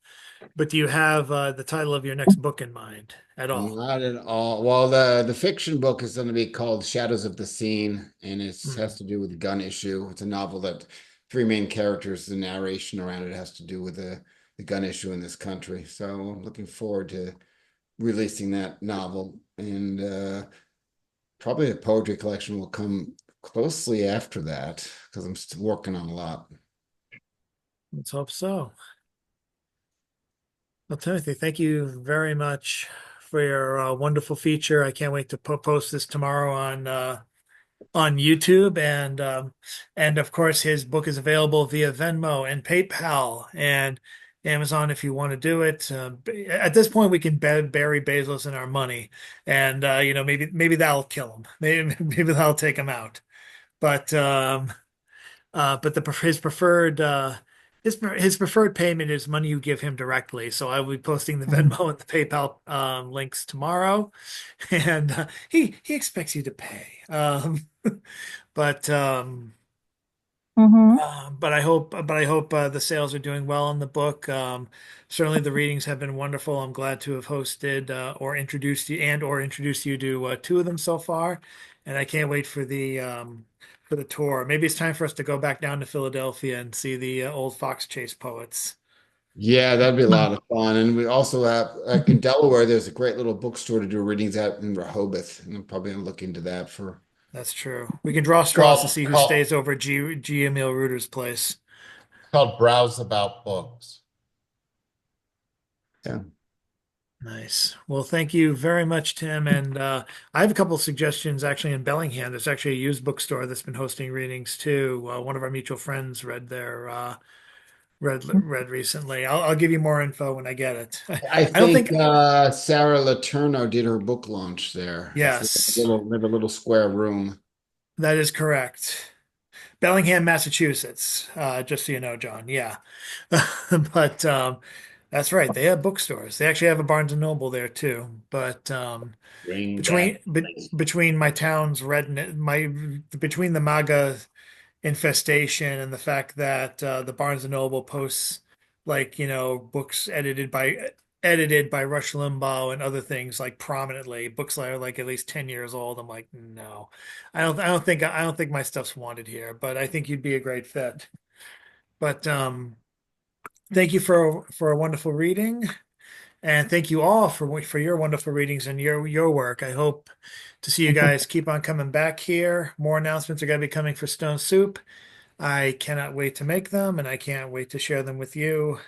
but do you have the title of your next book in mind at all? Not at all. Well, the fiction book is going to be called Shadows of the Scene, and it has to do with the gun issue. It's a novel that three main characters, the narration around it has to do with the gun issue in this country. So I'm looking forward to releasing that novel, and probably a poetry collection will come closely after that because I'm still working on a lot. Let's hope so. Well, Timothy, thank you very much for your wonderful feature. I can't wait to post this tomorrow on YouTube, and of course his book is available via Venmo and PayPal and Amazon if you want to do it. At this point, we can bury Bezos in our money, and maybe that'll kill him. Maybe that'll take him out. But his preferred his preferred payment is money you give him directly. So I will be posting the Venmo and the PayPal links tomorrow, and he expects you to pay. But I hope the sales are doing well in the book. Certainly the readings have been wonderful. I'm glad to have hosted or introduced you to two of them so far, and I can't wait for the tour. Maybe it's time for us to go back down to Philadelphia and see the old Fox Chase poets. Yeah, that'd be a lot of fun. And we also have, like in Delaware, there's a great little bookstore to do readings at in Rehoboth. And I'm probably going to look into that for. That's true. We can draw straws to see who stays over at G. Emil Ruder's place. Called Browse About Books. Yeah. Nice. Well, thank you very much, Tim. And I have a couple of suggestions actually in Bellingham. There's actually a used bookstore that's been hosting readings too. One of our mutual friends read their read recently. I'll give you more info when I get it. I don't think think Sarah Letourneau did her book launch there. Yes. They have a little square room. That is correct. Bellingham, Massachusetts. Just so you know, John. Yeah. But that's right. They have bookstores. They actually have a Barnes and Noble there too. But between my town's between the MAGA infestation and the fact that the Barnes and Noble posts books edited by Rush Limbaugh and other things like prominently, books that are like at least 10 years old. I'm like, no, I don't think my stuff's wanted here, but I think you'd be a great fit. But thank you for a wonderful reading. And thank you all for your wonderful readings and your work. I hope to see you guys keep on coming back here. More announcements are going to be coming for Stone Soup. I cannot wait to make them, and I can't wait to share them with you.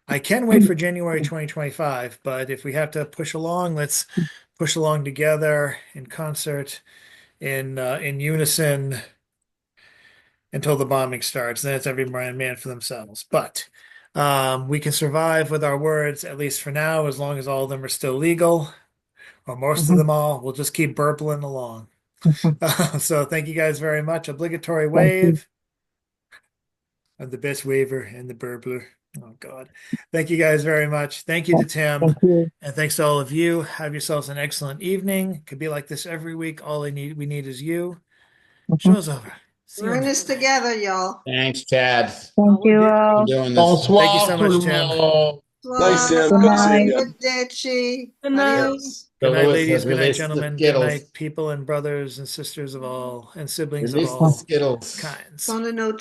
I can wait for January 2025, but if we have to push along, let's push along together in concert, in unison until the bombing starts. Then it's every man for themselves. But we can survive with our words, at least for now, as long as all of them are still legal, or most of them all. We'll just keep burpling along. So thank you guys very much. Obligatory wave. I'm the best waver and the burbler. Oh God. Thank you guys very much. Thank you to Tim. And thanks to all of you. Have yourselves an excellent evening. Could be like this every week. All we need is you. Show's over. We're in this together, y'all. Thanks, Chad. Thank you all. Doing this. Thank you so much, Tim. Nice, Tim. Good to see you. Good day, Chi. Good night. Adios. Good night, Lewis ladies. has Good night, released the gentlemen. Good Skittles. night, people and brothers and sisters of all, and siblings of Release the all Skittles. kinds. On a note,